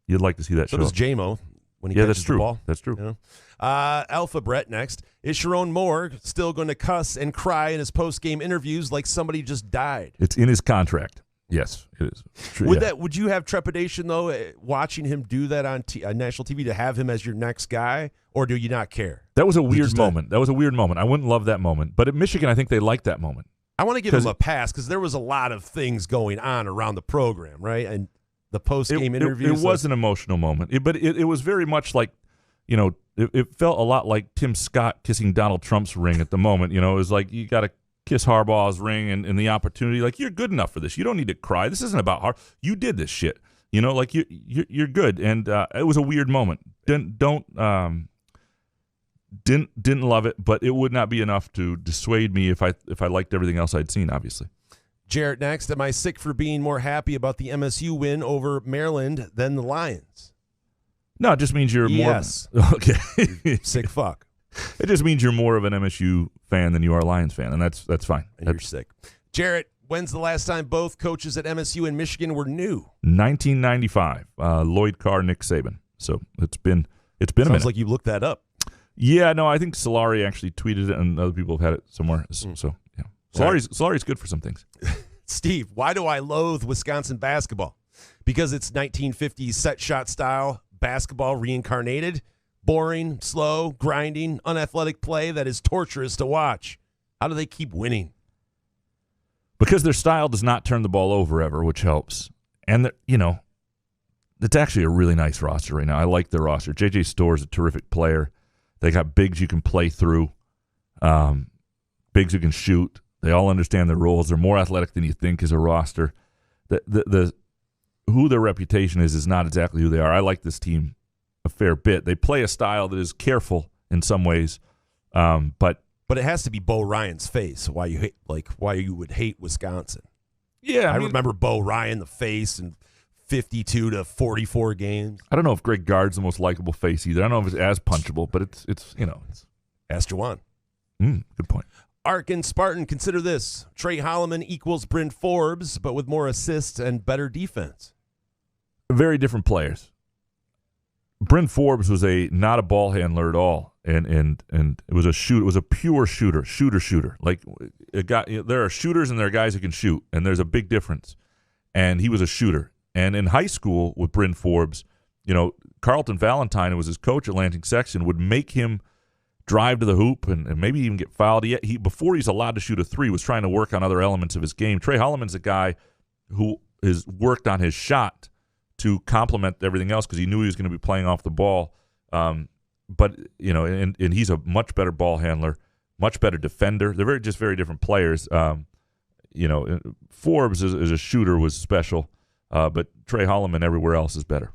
you'd like to see that so show. So does J-Mo when he catches that's true. the ball. That's true. You know? Alpha Brett next. Is Sharon Moore still going to cuss and cry in his post-game interviews like somebody just died? It's in his contract. Yes, it is. True, Would you have trepidation, though, watching him do that on national TV, to have him as your next guy, or do you not care? That was a weird moment. That was a weird moment. I wouldn't love that moment. But at Michigan, I think they like that moment. I want to give him a pass because there was a lot of things going on around the program, right? And the post-game interviews. It was an emotional moment. But it was very much like, it felt a lot like Tim Scott kissing Donald Trump's ring at the moment. It was like you got to kiss Harbaugh's ring and the opportunity. Like, you're good enough for this. You don't need to cry. This isn't about Harbaugh. You did this shit. Like you're good. And it was a weird moment. Didn't love it, but it would not be enough to dissuade me if I liked everything else I'd seen, obviously. Jarrett next. Am I sick for being more happy about the MSU win over Maryland than the Lions? No, it just means you're more. Yes. Okay. Sick fuck. It just means you're more of an MSU fan than you are a Lions fan, and that's fine. And you're sick. Jarrett, when's the last time both coaches at MSU and Michigan were new? 1995. Lloyd Carr, Nick Saban. So it's been a minute. Sounds like you looked that up. Yeah, no, I think Solari actually tweeted it, and other people have had it somewhere. So yeah, Solari's good for some things. Steve, why do I loathe Wisconsin basketball? Because it's 1950s set shot style basketball reincarnated. Boring, slow, grinding, unathletic play that is torturous to watch. How do they keep winning? Because their style does not turn the ball over ever, which helps. And, it's actually a really nice roster right now. I like their roster. J.J. Storr is a terrific player. They got bigs you can play through, bigs who can shoot. They all understand their roles. They're more athletic than you think as a roster. Who their reputation is not exactly who they are. I like this team a fair bit. They play a style that is careful in some ways, but it has to be Bo Ryan's face. Why you would hate Wisconsin? Yeah, I remember Bo Ryan, the face, and 52 to 44 games. I don't know if Greg Gard's the most likable face either. I don't know if it's as punchable, but it's Ask Juwan. Good point. Ark and Spartan, consider this. Trey Holloman equals Bryn Forbes, but with more assists and better defense. Very different players. Bryn Forbes was not a ball handler at all, and it was a shoot. It was a pure shooter. Like a guy, there are shooters and there are guys who can shoot, and there's a big difference. And he was a shooter. And in high school with Bryn Forbes, Carlton Valentine, who was his coach at Lansing Section, would make him drive to the hoop and maybe even get fouled. He before he's allowed to shoot a three, was trying to work on other elements of his game. Trey Holloman's a guy who has worked on his shot to complement everything else because he knew he was going to be playing off the ball. But he's a much better ball handler, much better defender. They're very different players. Forbes as a shooter was special, but Trey Holloman everywhere else is better.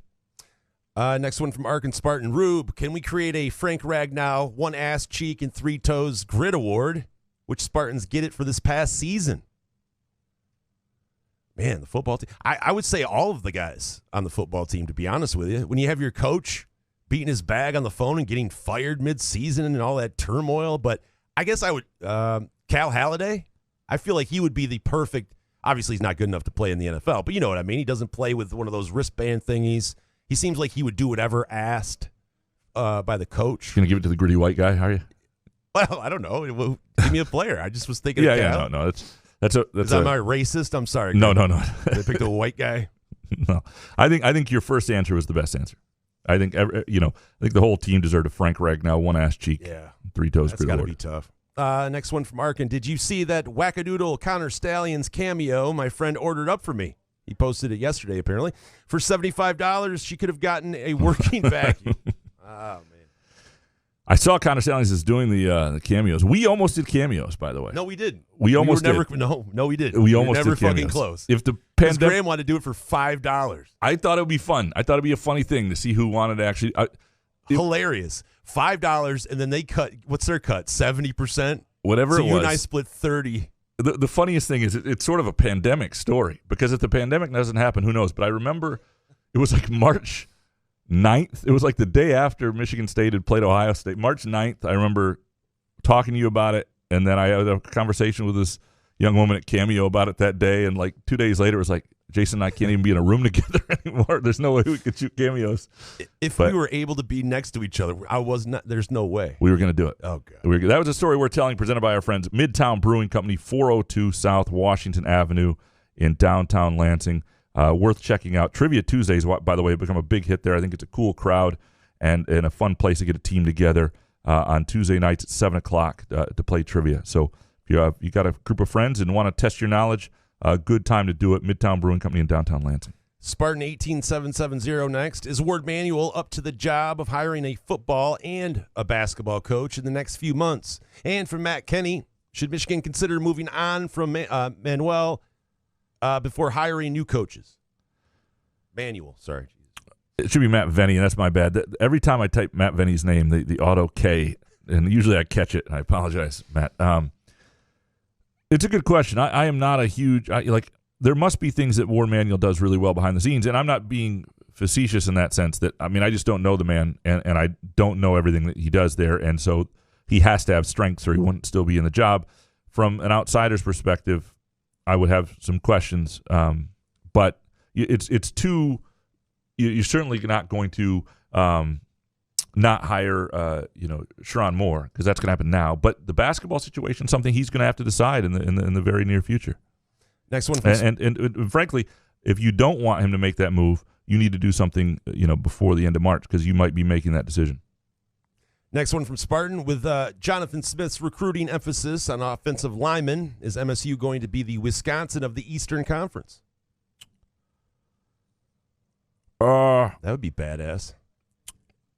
Next one from Ark and Spartan. Rube, can we create a Frank Ragnow, one ass cheek and three toes grit award? Which Spartans get it for this past season? Man, the football team. I would say all of the guys on the football team, to be honest with you. When you have your coach beating his bag on the phone and getting fired mid-season and all that turmoil. But I guess I would Cal Halliday, I feel like he would be the perfect. Obviously, he's not good enough to play in the NFL, but you know what I mean. He doesn't play with one of those wristband thingies. He seems like he would do whatever asked by the coach. Going to give it to the gritty white guy, are you? Well, I don't know. Give me a player. I just was thinking. No. That's Am I racist? I'm sorry. No. They picked a white guy. No, I think your first answer was the best answer. I think the whole team deserved a Frank Ragnow, one ass cheek, three toes. That's got to be tough. Next one from Arkin. Did you see that wackadoodle Connor Stallions cameo my friend ordered up for me? He posted it yesterday, apparently. For $75, she could have gotten a working vacuum. Oh, man. I saw Connor Stallions is doing the cameos. We almost did cameos, by the way. No, we didn't. We almost did. No, we didn't. We almost never did cameos. fucking close. If the Because pandemic, Graham wanted to do it for $5. I thought it would be fun. I thought it would be a funny thing to see who wanted to actually. Hilarious. $5, and then they cut. What's their cut? 70%? Whatever so it was. you and I split 30. The funniest thing is it's sort of a pandemic story because if the pandemic doesn't happen, who knows? But I remember it was like March 9th. It was like the day after Michigan State had played Ohio State. March 9th, I remember talking to you about it, and then I had a conversation with this young woman at Cameo about it that day, and like 2 days later, it was like, Jason and I can't even be in a room together anymore. There's no way we could shoot cameos. If we were able to be next to each other, I was not. There's no way. We were going to do it. Oh, God. That was a story we're telling, presented by our friends Midtown Brewing Company, 402 South Washington Avenue in downtown Lansing. Worth checking out. Trivia Tuesdays, by the way, have become a big hit there. I think it's a cool crowd and a fun place to get a team together on Tuesday nights at 7 o'clock to play trivia. So if you got a group of friends and want to test your knowledge, a good time to do it. Midtown Brewing Company in downtown Lansing. Spartan 18770 next. Is Ward Manuel up to the job of hiring a football and a basketball coach in the next few months? And from Matt Kenny, should Michigan consider moving on from Manuel before hiring new coaches? Manuel, sorry. It should be Matt Venny, and that's my bad. Every time I type Matt Venny's name, the auto K, and usually I catch it, and I apologize, Matt. It's a good question. I am not a huge there must be things that Ward Manuel does really well behind the scenes, and I'm not being facetious in that sense. That I just don't know the man, and I don't know everything that he does there, and so he has to have strengths, or he wouldn't still be in the job. From an outsider's perspective, I would have some questions, but it's too. You're certainly not going to not hire, Sharon Moore, because that's going to happen now. But the basketball situation is something he's going to have to decide in the very near future. Next one. And frankly, if you don't want him to make that move, you need to do something, before the end of March, because you might be making that decision. Next one from Spartan. With Jonathan Smith's recruiting emphasis on offensive linemen, is MSU going to be the Wisconsin of the Eastern Conference? That would be badass.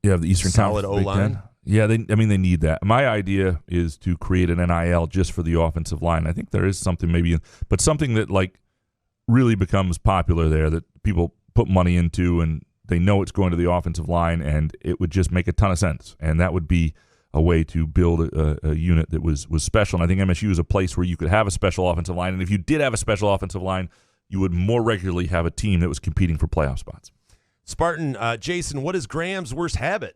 Yeah, the Eastern Solid Conference. O-line. Yeah, they need that. My idea is to create an NIL just for the offensive line. I think there is something but something that like really becomes popular there that people put money into and they know it's going to the offensive line, and it would just make a ton of sense. And that would be a way to build a unit that was special. And I think MSU is a place where you could have a special offensive line. And if you did have a special offensive line, you would more regularly have a team that was competing for playoff spots. Spartan, Jason, what is Graham's worst habit?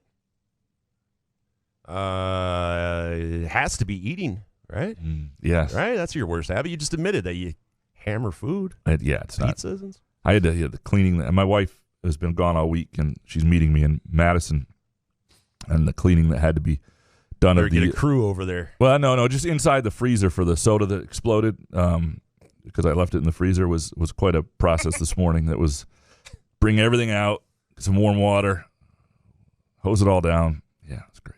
It has to be eating, right? Yes. Right? That's your worst habit. You just admitted that you hammer food. It's not. Pizzas. I had the cleaning. And my wife has been gone all week, and she's meeting me in Madison, and the cleaning that had to be done. Better get a crew over there. Well, no, just inside the freezer for the soda that exploded, because I left it in the freezer was quite a process this morning. That was bring everything out, some warm water, hose it all down. Yeah, it's great.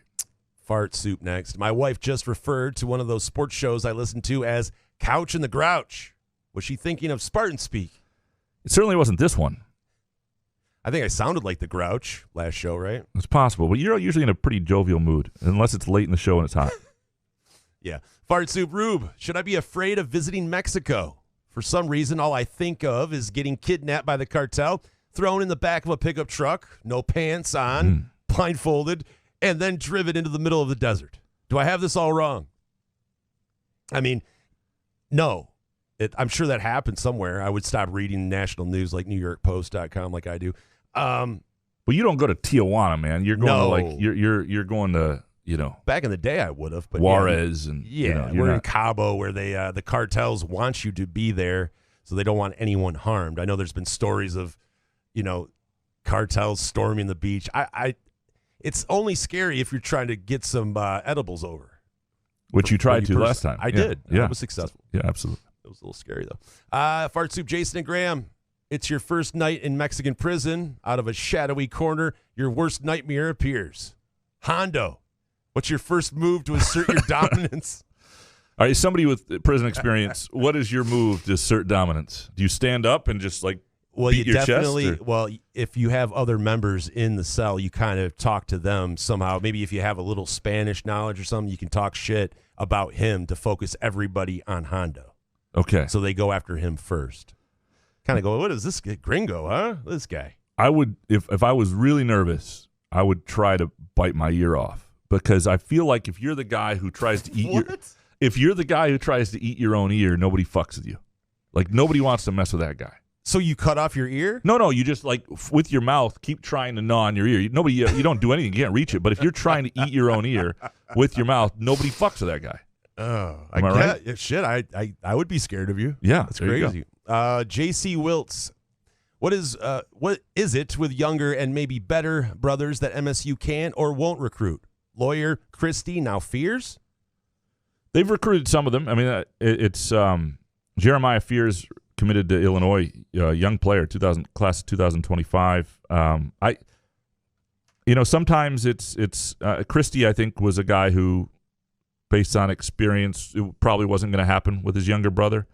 Fart soup next. My wife just referred to one of those sports shows I listen to as Couch and the Grouch. Was she thinking of Spartan speak? It certainly wasn't this one. I think I sounded like the Grouch last show, right? It's possible, but you're usually in a pretty jovial mood, unless it's late in the show and it's hot. Yeah. Fart soup Rube. Should I be afraid of visiting Mexico? For some reason, all I think of is getting kidnapped by the cartel, thrown in the back of a pickup truck, no pants on, blindfolded, and then driven into the middle of the desert. Do I have this all wrong? I mean, no. I'm sure that happened somewhere. I would stop reading national news like NewYorkPost.com like I do. Well, you don't go to Tijuana, man. You're going to you're going to, back in the day I would have, but Juarez we're in Cabo where they the cartels want you to be there, so they don't want anyone harmed. I know there's been stories of, cartels storming the beach. It's only scary if you're trying to get some edibles over. Which you tried to last time. I did. Yeah. I was successful. Yeah, absolutely. It was a little scary, though. Fart Soup, Jason and Graham. It's your first night in Mexican prison. Out of a shadowy corner, your worst nightmare appears. Hondo, what's your first move to assert your dominance? All right, somebody with prison experience, what is your move to assert dominance? Do you stand up and just, beat your chest? Well, if you have other members in the cell, you kind of talk to them somehow. Maybe if you have a little Spanish knowledge or something, you can talk shit about him to focus everybody on Hondo. Okay. So they go after him first. Kind of go, what is this gringo, huh? This guy. I would, if I was really nervous, I would try to bite my ear off, because I feel like if you're the guy who tries to eat your own ear, nobody fucks with you. Like, nobody wants to mess with that guy. So you cut off your ear? No, you just with your mouth keep trying to gnaw on your ear. You don't do anything, you can't reach it. But if you're trying to eat your own ear with your mouth, nobody fucks with that guy. Oh, Am I right? Shit, I would be scared of you. Yeah, that's crazy. J.C. Wiltz, what is it with younger and maybe better brothers that MSU can or won't recruit? Lawyer Christie now fears? They've recruited some of them. I mean, it's Jeremiah Fears committed to Illinois, young player, class of 2025. Sometimes it's Christie, I think, was a guy who, based on experience, it probably wasn't going to happen with his younger brother.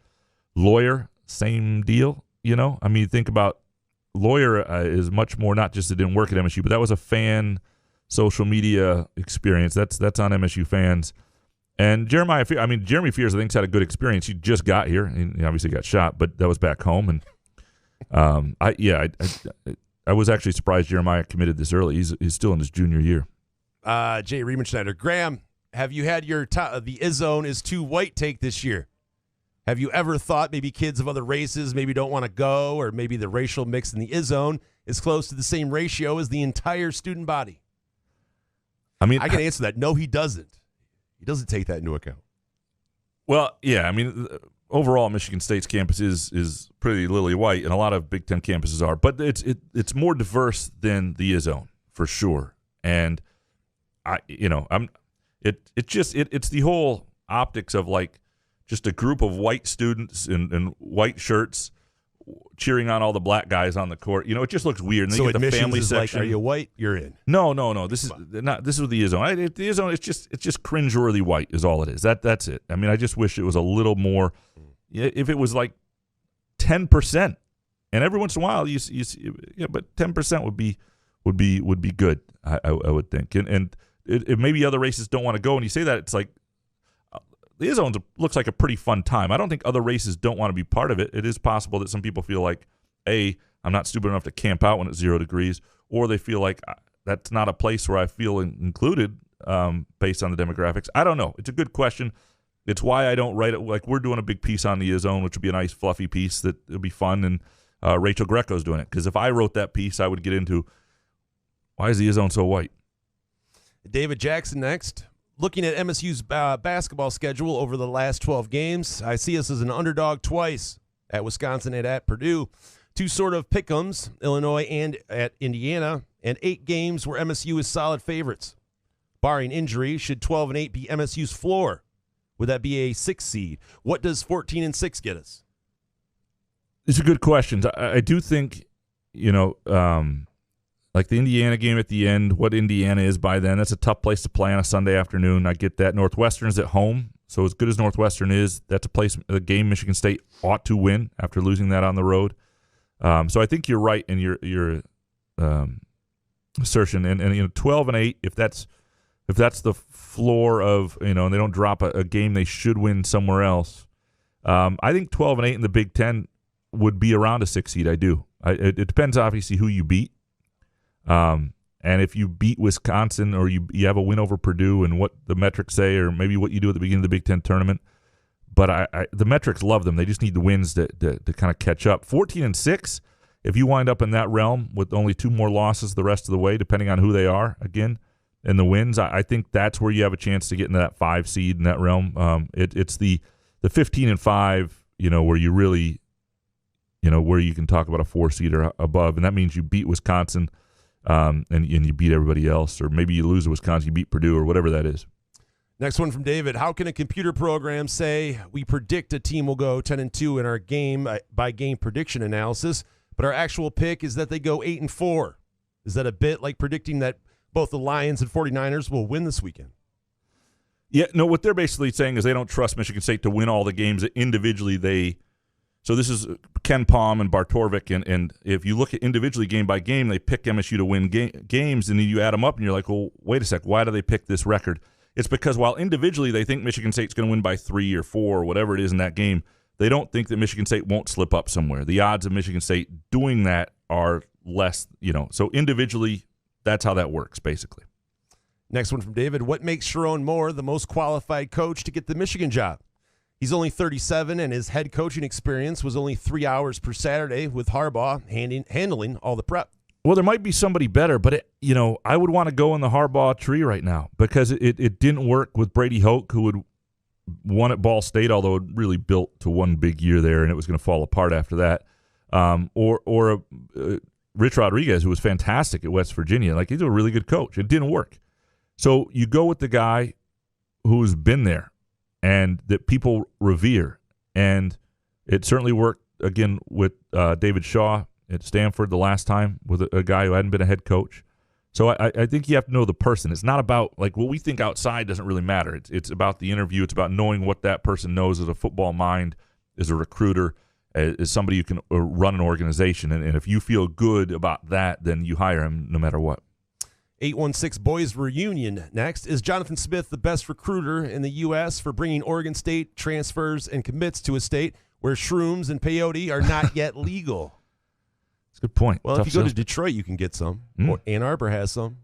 Lawyer, same deal. Think about Lawyer is much more, not just it didn't work at MSU, but that was a fan social media experience. That's on MSU fans. And Jeremy Fears, I think, had a good experience. He just got here. He obviously got shot, but that was back home. And I was actually surprised Jeremiah committed this early. He's still in his junior year. Jay Riemenschneider. Graham, have you had your the Izzone is too white take this year? Have you ever thought maybe kids of other races maybe don't want to go, or maybe the racial mix in the Izzone is close to the same ratio as the entire student body? I can answer that. No, he doesn't. He doesn't take that into account. Well, yeah. Overall, Michigan State's campus is pretty lily white, and a lot of Big Ten campuses are. But it's more diverse than the Izzone for sure. And it's the whole optics of just a group of white students in white shirts cheering on all the black guys on the court. You know, it just looks weird. And So they get the admissions family is section. like, are you white? You're in. No. This is not. This is the Izzone. The Izzone. It's just cringeworthy white is all it is. That's it. I mean, I just wish it was a little more. If it was like 10%, and every once in a while you see, but 10% would be good. I would think. And it maybe other races don't want to go. And you say that, it's like the Izzone looks like a pretty fun time. I don't think other races don't want to be part of it. It is possible that some people feel like, I'm not stupid enough to camp out when it's 0 degrees, or they feel like that's not a place where I feel included based on the demographics. I don't know. It's a good question. It's why I don't write it. Like, we're doing a big piece on the Izzone, which would be a nice fluffy piece that would be fun, and Rachel Greco's doing it. Because if I wrote that piece, I would get into why is the Izzone so white? David Jackson next. Looking at MSU's basketball schedule over the last 12 games, I see us as an underdog twice, at Wisconsin and at Purdue. 2 sort of pick'ems, Illinois and at Indiana, and 8 games where MSU is solid favorites. Barring injury, should 12-8 be MSU's floor? Would that be a 6 seed? What does 14-6 get us? It's a good question. I do think, like the Indiana game at the end, what Indiana is by then, that's a tough place to play on a Sunday afternoon. I get that. Northwestern's at home, so as good as Northwestern is, that's a game Michigan State ought to win after losing that on the road. So I think you're right in your assertion. And 12-8, if that's the floor of, and they don't drop a game they should win somewhere else, I think 12-8 in the Big Ten would be around a 6 seed. I do. It depends obviously who you beat. And if you beat Wisconsin or you have a win over Purdue and what the metrics say, or maybe what you do at the beginning of the Big Ten tournament, but the metrics love them. They just need the wins to kind of catch up. 14-6, if you wind up in that realm with only 2 more losses the rest of the way, depending on who they are, again, and the wins, I think that's where you have a chance to get into that 5 seed in that realm. It's the 15-5, where you really, where you can talk about a 4 seed or above, and that means you beat Wisconsin. And you beat everybody else, or maybe you lose to Wisconsin, you beat Purdue, or whatever that is. Next one from David. How can a computer program say we predict a team will go 10-2 in our game-by-game prediction analysis, but our actual pick is that they go 8-4? Is that a bit like predicting that both the Lions and 49ers will win this weekend? Yeah, no, what they're basically saying is they don't trust Michigan State to win all the games that individually they – so this is Ken Palm and Bartorvik, and if you look at individually game by game, they pick MSU to win games, and then you add them up, and you're like, well, wait a sec, why do they pick this record? It's because while individually they think Michigan State's going to win by 3 or 4 or whatever it is in that game, they don't think that Michigan State won't slip up somewhere. The odds of Michigan State doing that are less, so individually that's how that works, basically. Next one from David. What makes Sharon Moore the most qualified coach to get the Michigan job? He's only 37, and his head coaching experience was only 3 hours per Saturday with Harbaugh handling all the prep. Well, there might be somebody better, but I would want to go in the Harbaugh tree right now because it didn't work with Brady Hoke, who had won at Ball State, although it really built to one big year there, and it was going to fall apart after that. Or Rich Rodriguez, who was fantastic at West Virginia. Like, he's a really good coach. It didn't work. So you go with the guy who's been there and that people revere. And it certainly worked, again, with David Shaw at Stanford the last time, with a guy who hadn't been a head coach. So I think you have to know the person. It's not about, like, what we think outside doesn't really matter. It's about the interview. It's about knowing what that person knows as a football mind, as a recruiter, as somebody who can run an organization. And if you feel good about that, then you hire him no matter what. 816 Boys Reunion next. Is Jonathan Smith the best recruiter in the U.S. for bringing Oregon State transfers and commits to a state where shrooms and peyote are not yet legal? That's a good point. Well, Tough if you go to sell. Detroit, you can get some. Or Ann Arbor has some.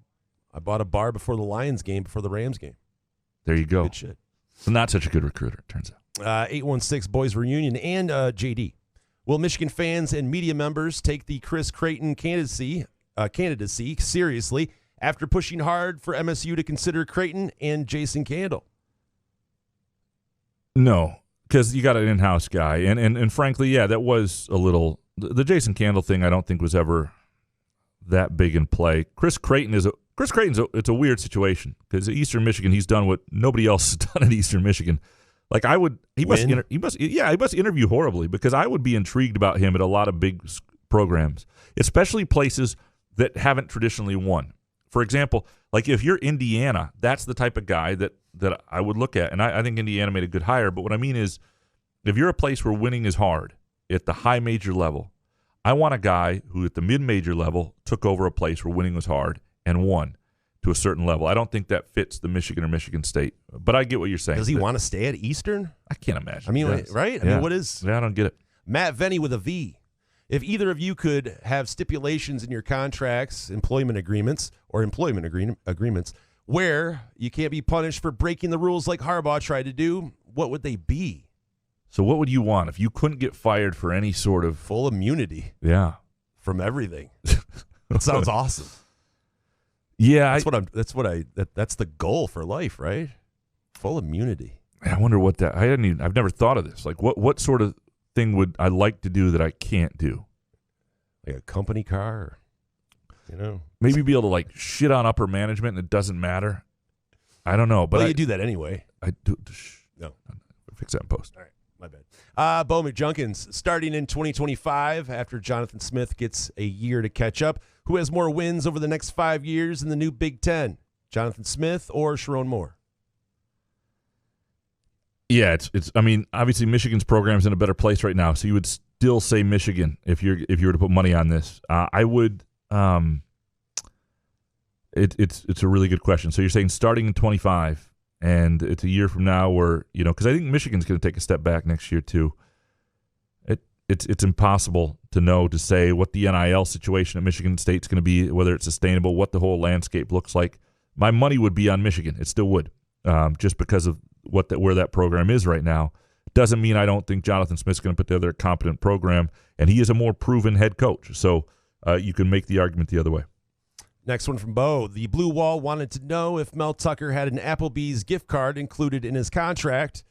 I bought a bar before the Lions game, before the Rams game. There you go. Good shit. So not such a good recruiter, it turns out. 816 Boys Reunion and JD. Will Michigan fans and media members take the Chris Creighton candidacy seriously after pushing hard for MSU to consider Creighton and Jason Candle? No, because you got an in-house guy. And frankly, yeah, that was a little – the Jason Candle thing I don't think was ever that big in play. Chris Creighton's it's a weird situation because at Eastern Michigan, he's done what nobody else has done at Eastern Michigan. Like he must interview horribly, because I would be intrigued about him at a lot of big programs, especially places that haven't traditionally won. For example, like if you're Indiana, that's the type of guy that I would look at, and I think Indiana made a good hire. But what I mean is, if you're a place where winning is hard at the high major level, I want a guy who at the mid-major level took over a place where winning was hard and won to a certain level. I don't think that fits the Michigan or Michigan State, but I get what you're saying. Does he want to stay at Eastern? I can't imagine. I mean, right? I mean, what is? Yeah, I don't get it. Matt Venny with a V. If either of you could have stipulations in your contracts, employment agreements, where you can't be punished for breaking the rules like Harbaugh tried to do, what would they be? So what would you want if you couldn't get fired for any sort of full immunity? Yeah, from everything. That sounds awesome. Yeah, that's the goal for life, right? Full immunity. I wonder what that. I've never thought of this. Like, what sort of thing would I like to do that I can't do? Like a company car, maybe be able to like shit on upper management and it doesn't matter. I don't know, but you do that anyway. I do. No, fix that in post. All right. My bad. Bo McJunkins, starting in 2025, after Jonathan Smith gets a year to catch up, who has more wins over the next 5 years in the new Big Ten? Jonathan Smith or Sharon Moore? Yeah, it's. I mean, obviously Michigan's program's in a better place right now, so you would still say Michigan if you were to put money on this. I would. It's a really good question. So you're saying starting in 25. And it's a year from now where, because I think Michigan's going to take a step back next year too. It's impossible to say what the NIL situation at Michigan State's going to be, whether it's sustainable, what the whole landscape looks like. My money would be on Michigan. It still would, just because of where that program is right now. Doesn't mean I don't think Jonathan Smith's going to put together a competent program, and he is a more proven head coach. So you can make the argument the other way. Next one from Bo. The Blue Wall wanted to know if Mel Tucker had an Applebee's gift card included in his contract,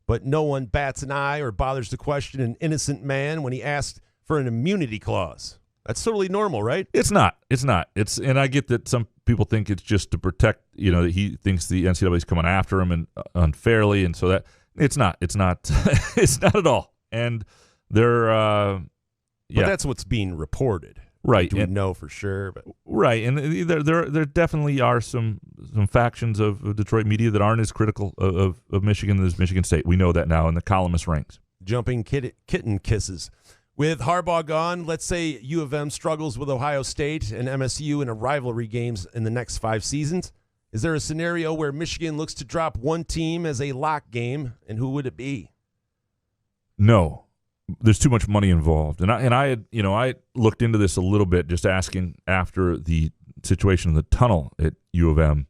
but no one bats an eye or bothers to question an innocent man when he asked for an immunity clause. That's totally normal, right? It's not. And I get that some people think it's just to protect, that he thinks the NCAA is coming after him and unfairly, and so that it's not. It's not at all. And they're, But that's what's being reported. Right. Do we know for sure? But. Right. And there definitely are some factions of Detroit media that aren't as critical of Michigan as Michigan State. We know that now in the columnist ranks. Jumping kitten kisses. With Harbaugh gone, let's say U of M struggles with Ohio State and MSU in a rivalry games in the next 5 seasons. Is there a scenario where Michigan looks to drop one team as a lock game, and who would it be? No. There's too much money involved, and I had I looked into this a little bit, just asking after the situation in the tunnel at U of M,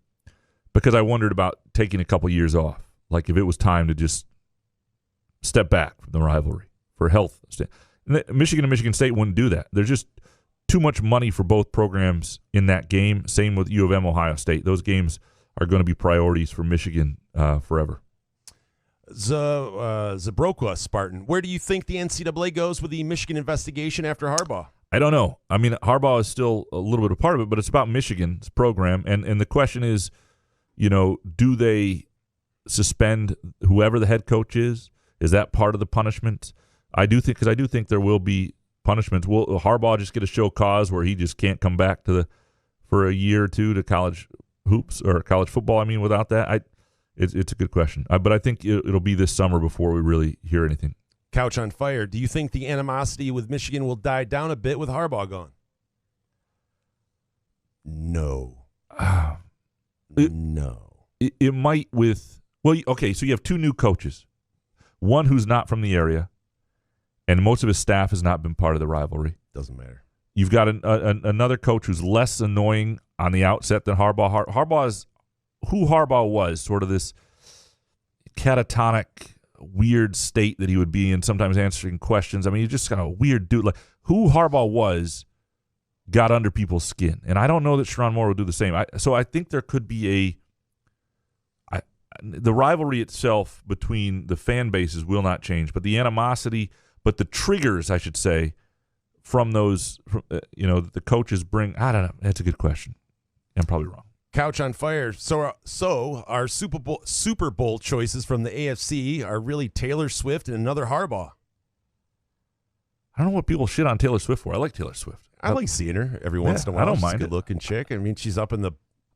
because I wondered about taking a couple years off, like if it was time to just step back from the rivalry for health. Michigan and Michigan State wouldn't do that. There's just too much money for both programs in that game. Same with U of M, Ohio State. Those games are going to be priorities for Michigan forever. Zabroqua, Spartan, where do you think the NCAA goes with the Michigan investigation after Harbaugh? I don't know. I mean, Harbaugh is still a little bit a part of it, but it's about Michigan's program. And the question is, do they suspend whoever the head coach is? Is that part of the punishment? I do think there will be punishments. Will Harbaugh just get a show cause where he just can't come back for a year or two to college hoops or college football? I mean, without that, It's a good question, but I think it'll be this summer before we really hear anything. Couch on Fire, do you think the animosity with Michigan will die down a bit with Harbaugh gone? No. No. It might with – okay, so you have 2 new coaches, one who's not from the area, and most of his staff has not been part of the rivalry. Doesn't matter. You've got another coach who's less annoying on the outset than Harbaugh. Harbaugh is – who Harbaugh was, sort of this catatonic, weird state that he would be in, sometimes answering questions. I mean, he's just kind of a weird dude. Like, who Harbaugh was got under people's skin. And I don't know that Sharon Moore will do the same. So I think there could be the rivalry itself between the fan bases will not change, but the animosity, but the triggers, I should say, from those, the coaches bring. I don't know. That's a good question. I'm probably wrong. Couch on fire. So our Super Bowl choices from the AFC are really Taylor Swift and another Harbaugh. I don't know what people shit on Taylor Swift for. I like Taylor Swift. I like seeing her every once in a while. I don't She's mind a good-looking chick. I mean, she's up in the.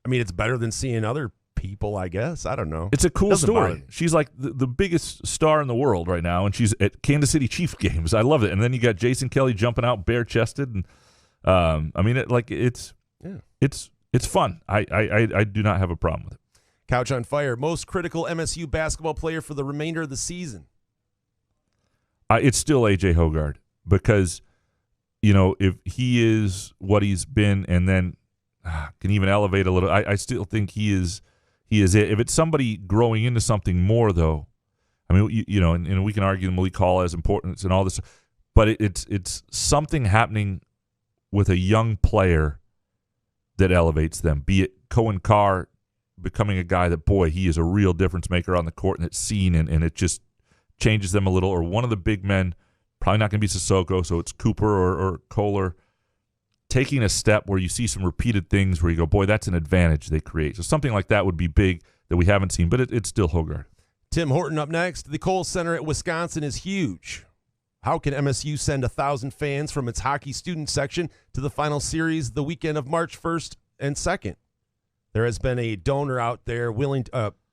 I mean, it's better than seeing other people, I guess. I don't know. It's a cool Doesn't bother story. me. She's like the biggest star in the world right now, and she's at Kansas City Chiefs games. I love it. And then you got Jason Kelly jumping out bare-chested, and I mean, it's fun. I do not have a problem with it. Couch on fire. Most critical MSU basketball player for the remainder of the season. It's still A.J. Hoggard, because, you know, if he is what he's been and then can even elevate a little, I still think he is it. If it's somebody growing into something more, though, I mean, you know, and we can argue the Malik Hall has importance and all this, but it's something happening with a young player that elevates them, be it Cohen Carr becoming a guy that, boy, he is a real difference maker on the court, and it's seen, and it just changes them a little, or one of the big men, probably not going to be Sissoko, so it's Cooper or Kohler, taking a step where you see some repeated things where you go, boy, that's an advantage they create. So something like that would be big that we haven't seen, but it's still Hoggard. Tim Horton up next. The Kohl Center at Wisconsin is huge. How can MSU send 1,000 fans from its hockey student section to the final series the weekend of March 1st and 2nd? There has been a donor out there willing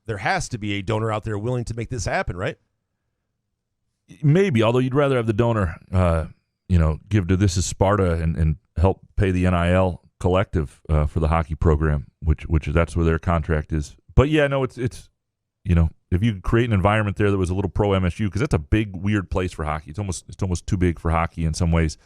there has to be a donor out there willing to make this happen, right? Maybe, although you'd rather have the donor, give to This Is Sparta and help pay the NIL collective for the hockey program, which that's where their contract is. But yeah, no, it's if you create an environment there that was a little pro MSU, because that's a big weird place for hockey. It's almost too big for hockey in some ways.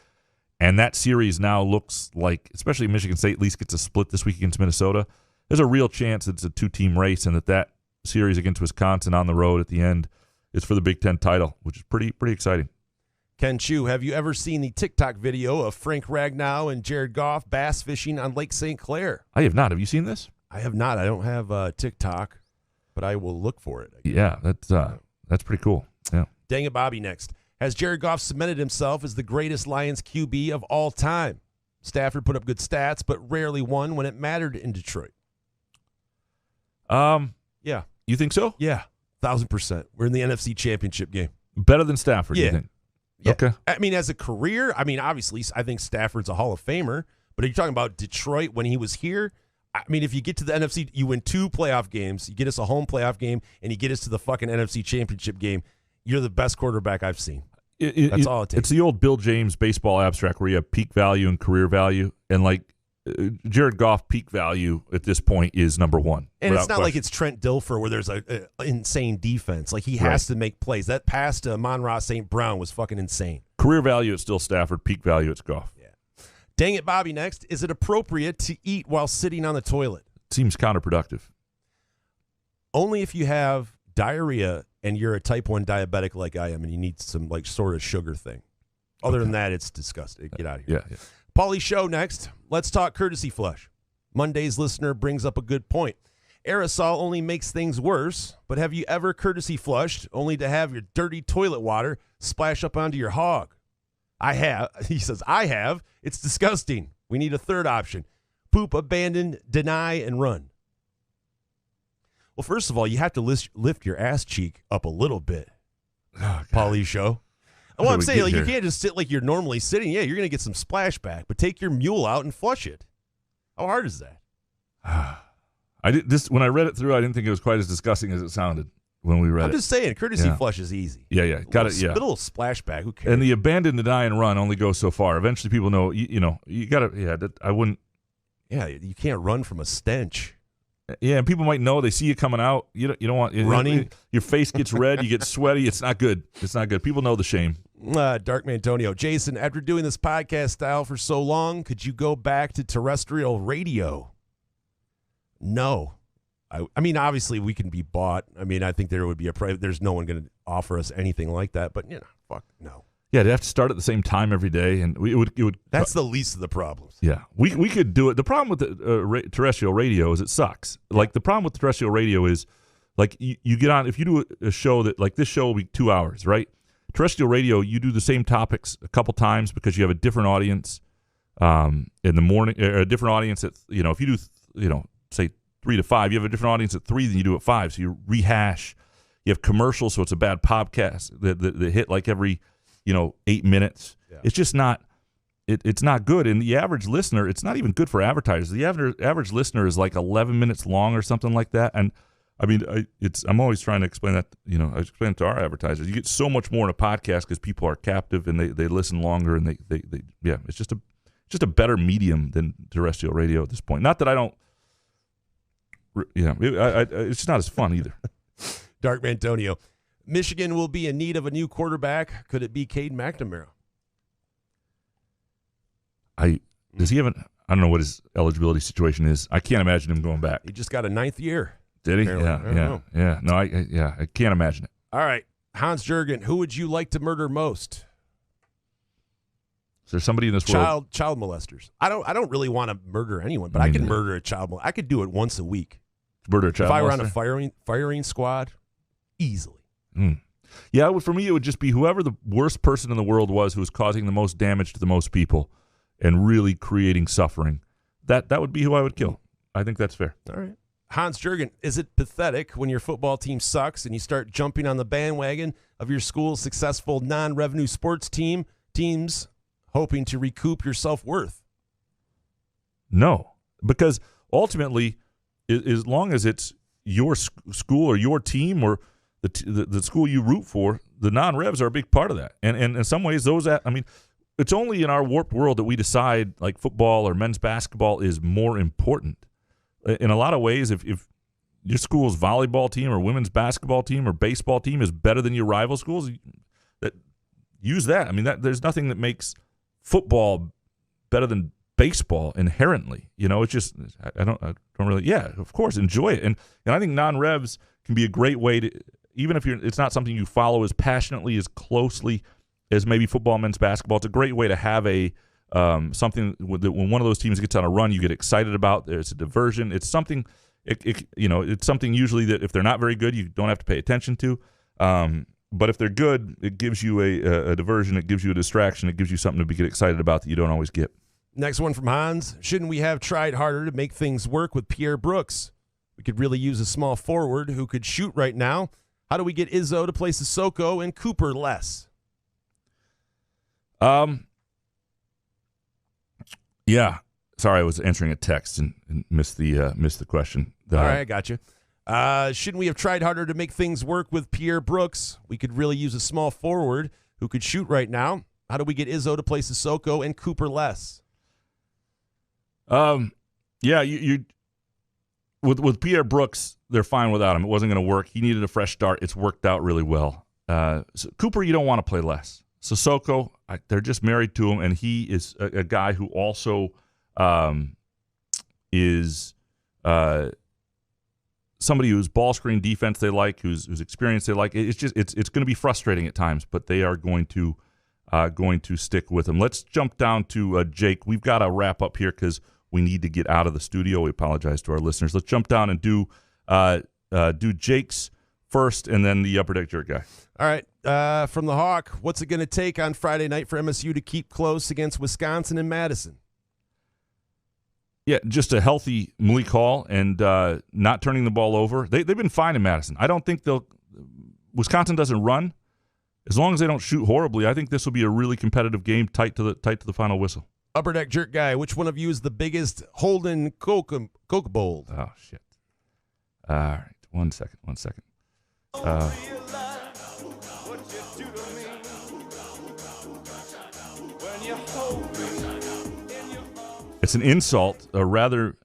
And that series now looks like, especially Michigan State at least gets a split this week against Minnesota. There's a real chance it's a 2-team race, and that series against Wisconsin on the road at the end is for the Big Ten title, which is pretty exciting. Ken Chu, have you ever seen the TikTok video of Frank Ragnow and Jared Goff bass fishing on Lake St. Clair? I have not. Have you seen this? I have not. I don't have TikTok, but I will look for it. Yeah, that's pretty cool. Yeah. Dang it, Bobby next. Has Jared Goff cemented himself as the greatest Lions QB of all time? Stafford put up good stats, but rarely won when it mattered in Detroit. Yeah. You think so? Yeah, 1,000%. We're in the NFC Championship game. Better than Stafford, yeah. You think? Yeah. Okay. I mean, as a career, obviously, I think Stafford's a Hall of Famer, but are you talking about Detroit when he was here? I mean, if you get to the NFC, you win 2 playoff games, you get us a home playoff game, and you get us to the fucking NFC Championship game, you're the best quarterback I've seen. That's all it takes. It's the old Bill James baseball abstract where you have peak value and career value, and like Jared Goff peak value at this point is number 1. And it's not like it's Trent Dilfer where there's a insane defense. Like he has to make plays. That pass to Amon-Ra St. Brown was fucking insane. Career value it's still Stafford. Peak value it's Goff. Yeah. Dang it, Bobby next. Is it appropriate to eat while sitting on the toilet? Seems counterproductive. Only if you have diarrhea and you're a type 1 diabetic like I am and you need some like sort of sugar thing. Other than that, it's disgusting. Get out of here. Yeah. Paulie Show next. Let's talk courtesy flush. Monday's listener brings up a good point. Aerosol only makes things worse, but have you ever courtesy flushed only to have your dirty toilet water splash up onto your hog? I have. He says, I have. It's disgusting. We need a third option. Poop, abandon, deny, and run. Well, first of all, you have to lift your ass cheek up a little bit. Paulie Show. Well, I'm saying you can't just sit like you're normally sitting. Yeah, you're going to get some splashback, but take your mule out and flush it. How hard is that? When I read it through, I didn't think it was quite as disgusting as it sounded when we read it. I'm just saying, courtesy flush is easy. Yeah, got it. Yeah, a little splashback. Who cares? And the abandon, deny, and run only goes so far. Eventually, people know. You got to. Yeah, I wouldn't. Yeah, you can't run from a stench. Yeah, and people might know. They see you coming out. You don't want running. Your face gets red. You get sweaty. It's not good. It's not good. People know the shame. Dark Mantonio. Jason, after doing this podcast style for so long, could you go back to terrestrial radio? No. I mean, obviously, we can be bought. I mean, I think there would be there's no one going to offer us anything like that. But, fuck, no. Yeah, they have to start at the same time every day, and it would. That's the least of the problems. Yeah, we could do it. The problem with the terrestrial radio is it sucks. Like the problem with terrestrial radio is, like you get on if you do a show that like this show will be 2 hours, right? Terrestrial radio, you do the same topics a couple times because you have a different audience in the morning, a different audience. If you do say 3 to 5. You have a different audience at 3 than you do at 5, so you rehash. You have commercials, so it's a bad podcast that hit like every 8 minutes. Yeah. It's just not. It's not good. And the average listener, it's not even good for advertisers. The average listener is like 11 minutes long or something like that. And I mean, I'm always trying to explain that. I explain it to our advertisers. You get so much more in a podcast because people are captive and they listen longer, and they it's just a better medium than terrestrial radio at this point. Not that I don't. It's just not as fun either. Dark Mantonio. Michigan will be in need of a new quarterback. Could it be Cade McNamara? Does he have I don't know what his eligibility situation is. I can't imagine him going back. He just got a 9th year. Did he? Yeah. No, I can't imagine it. All right. Hans Jurgen, who would you like to murder most? Is there somebody in this world? Child molesters. I don't really want to murder anyone, but I can murder a child molester. I could do it once a week. Murder a child molester? If I were on a firing squad, easily. Yeah, for me, it would just be whoever the worst person in the world was who was causing the most damage to the most people and really creating suffering. That would be who I would kill. I think that's fair. All right. Hans Jurgen, is it pathetic when your football team sucks and you start jumping on the bandwagon of your school's successful non-revenue sports teams hoping to recoup your self-worth? No, because ultimately, as long as it's your school or your team or the school you root for, the non-revs are a big part of that. And in some ways, it's only in our warped world that we decide like football or men's basketball is more important. In a lot of ways, if your school's volleyball team or women's basketball team or baseball team is better than your rival schools, use that. I mean, there's nothing that makes football better than baseball inherently. It's just I don't really. Yeah, of course, enjoy it. And I think non-revs can be a great way to, even if it's not something you follow as passionately, as closely as maybe football, men's basketball. It's a great way to have a something when one of those teams gets on a run, you get excited about. There's a diversion. It's something. It's something usually that if they're not very good, you don't have to pay attention to. But if they're good, it gives you a diversion. It gives you a distraction. It gives you something to get excited about that you don't always get. Next one from Hans. Shouldn't we have tried harder to make things work with Pierre Brooks? We could really use a small forward who could shoot right now. How do we get Izzo to play Sissoko and Cooper less? Yeah. Sorry, I was answering a text and missed the question. All right, I got you. Shouldn't we have tried harder to make things work with Pierre Brooks? We could really use a small forward who could shoot right now. How do we get Izzo to play Sissoko and Cooper less? Yeah, you with Pierre Brooks, they're fine without him. It wasn't going to work. He needed a fresh start. It's worked out really well. So Cooper, you don't want to play less. Sissoko, they're just married to him, and he is a guy who also is somebody whose ball screen defense they like, whose experience they like. It's going to be frustrating at times, but they are going to stick with him. Let's jump down to Jake. We've got to wrap up here because we need to get out of the studio. We apologize to our listeners. Let's jump down and do Jake's first, and then the Upper Deck Jerk guy. All right. From the Hawk, what's it going to take on Friday night for MSU to keep close against Wisconsin and Madison? Yeah, just a healthy Malik Hall and not turning the ball over. They've been fine in Madison. I don't think Wisconsin doesn't run. As long as they don't shoot horribly, I think this will be a really competitive game, tight to the final whistle. Upper Deck Jerk guy, which one of you is the biggest Holden Coke Bold? Oh, shit. All right, one second. It's an insult, rather.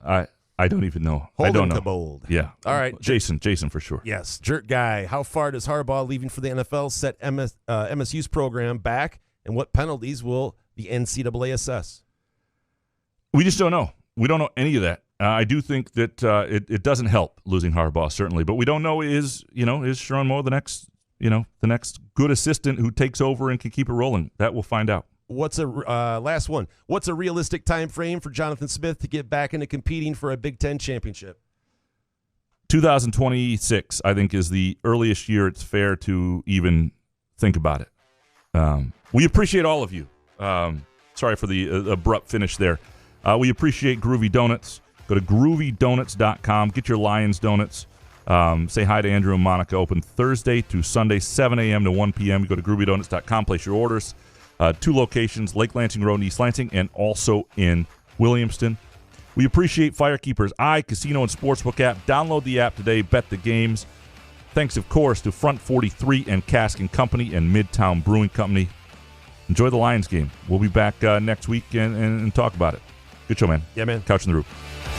I don't even know. Holden I don't know. Bold. Yeah. All right, Jason for sure. Yes, Jerk guy. How far does Harbaugh leaving for the NFL set MSU's program back, and what penalties will the NCAA assess? We just don't know. We don't know any of that. I do think that it doesn't help losing Harbaugh, certainly, but we don't know is Sharon Moore the next good assistant who takes over and can keep it rolling. That we'll find out. What's last one? What's a realistic time frame for Jonathan Smith to get back into competing for a Big Ten championship? 2026, I think, is the earliest year it's fair to even think about it. We appreciate all of you. Sorry for the abrupt finish there. We appreciate Groovy Donuts. Go to groovydonuts.com. Get your Lions donuts. Say hi to Andrew and Monica. Open Thursday through Sunday, 7 a.m. to 1 p.m. You go to groovydonuts.com. Place your orders. 2 locations, Lake Lansing Road in East Lansing and also in Williamston. We appreciate Firekeeper's Casino and Sportsbook app. Download the app today. Bet the games. Thanks, of course, to Front 43 and Cask & Company and Midtown Brewing Company. Enjoy the Lions game. We'll be back next week and talk about it. Good show, man. Yeah, man. Couch in the Roof.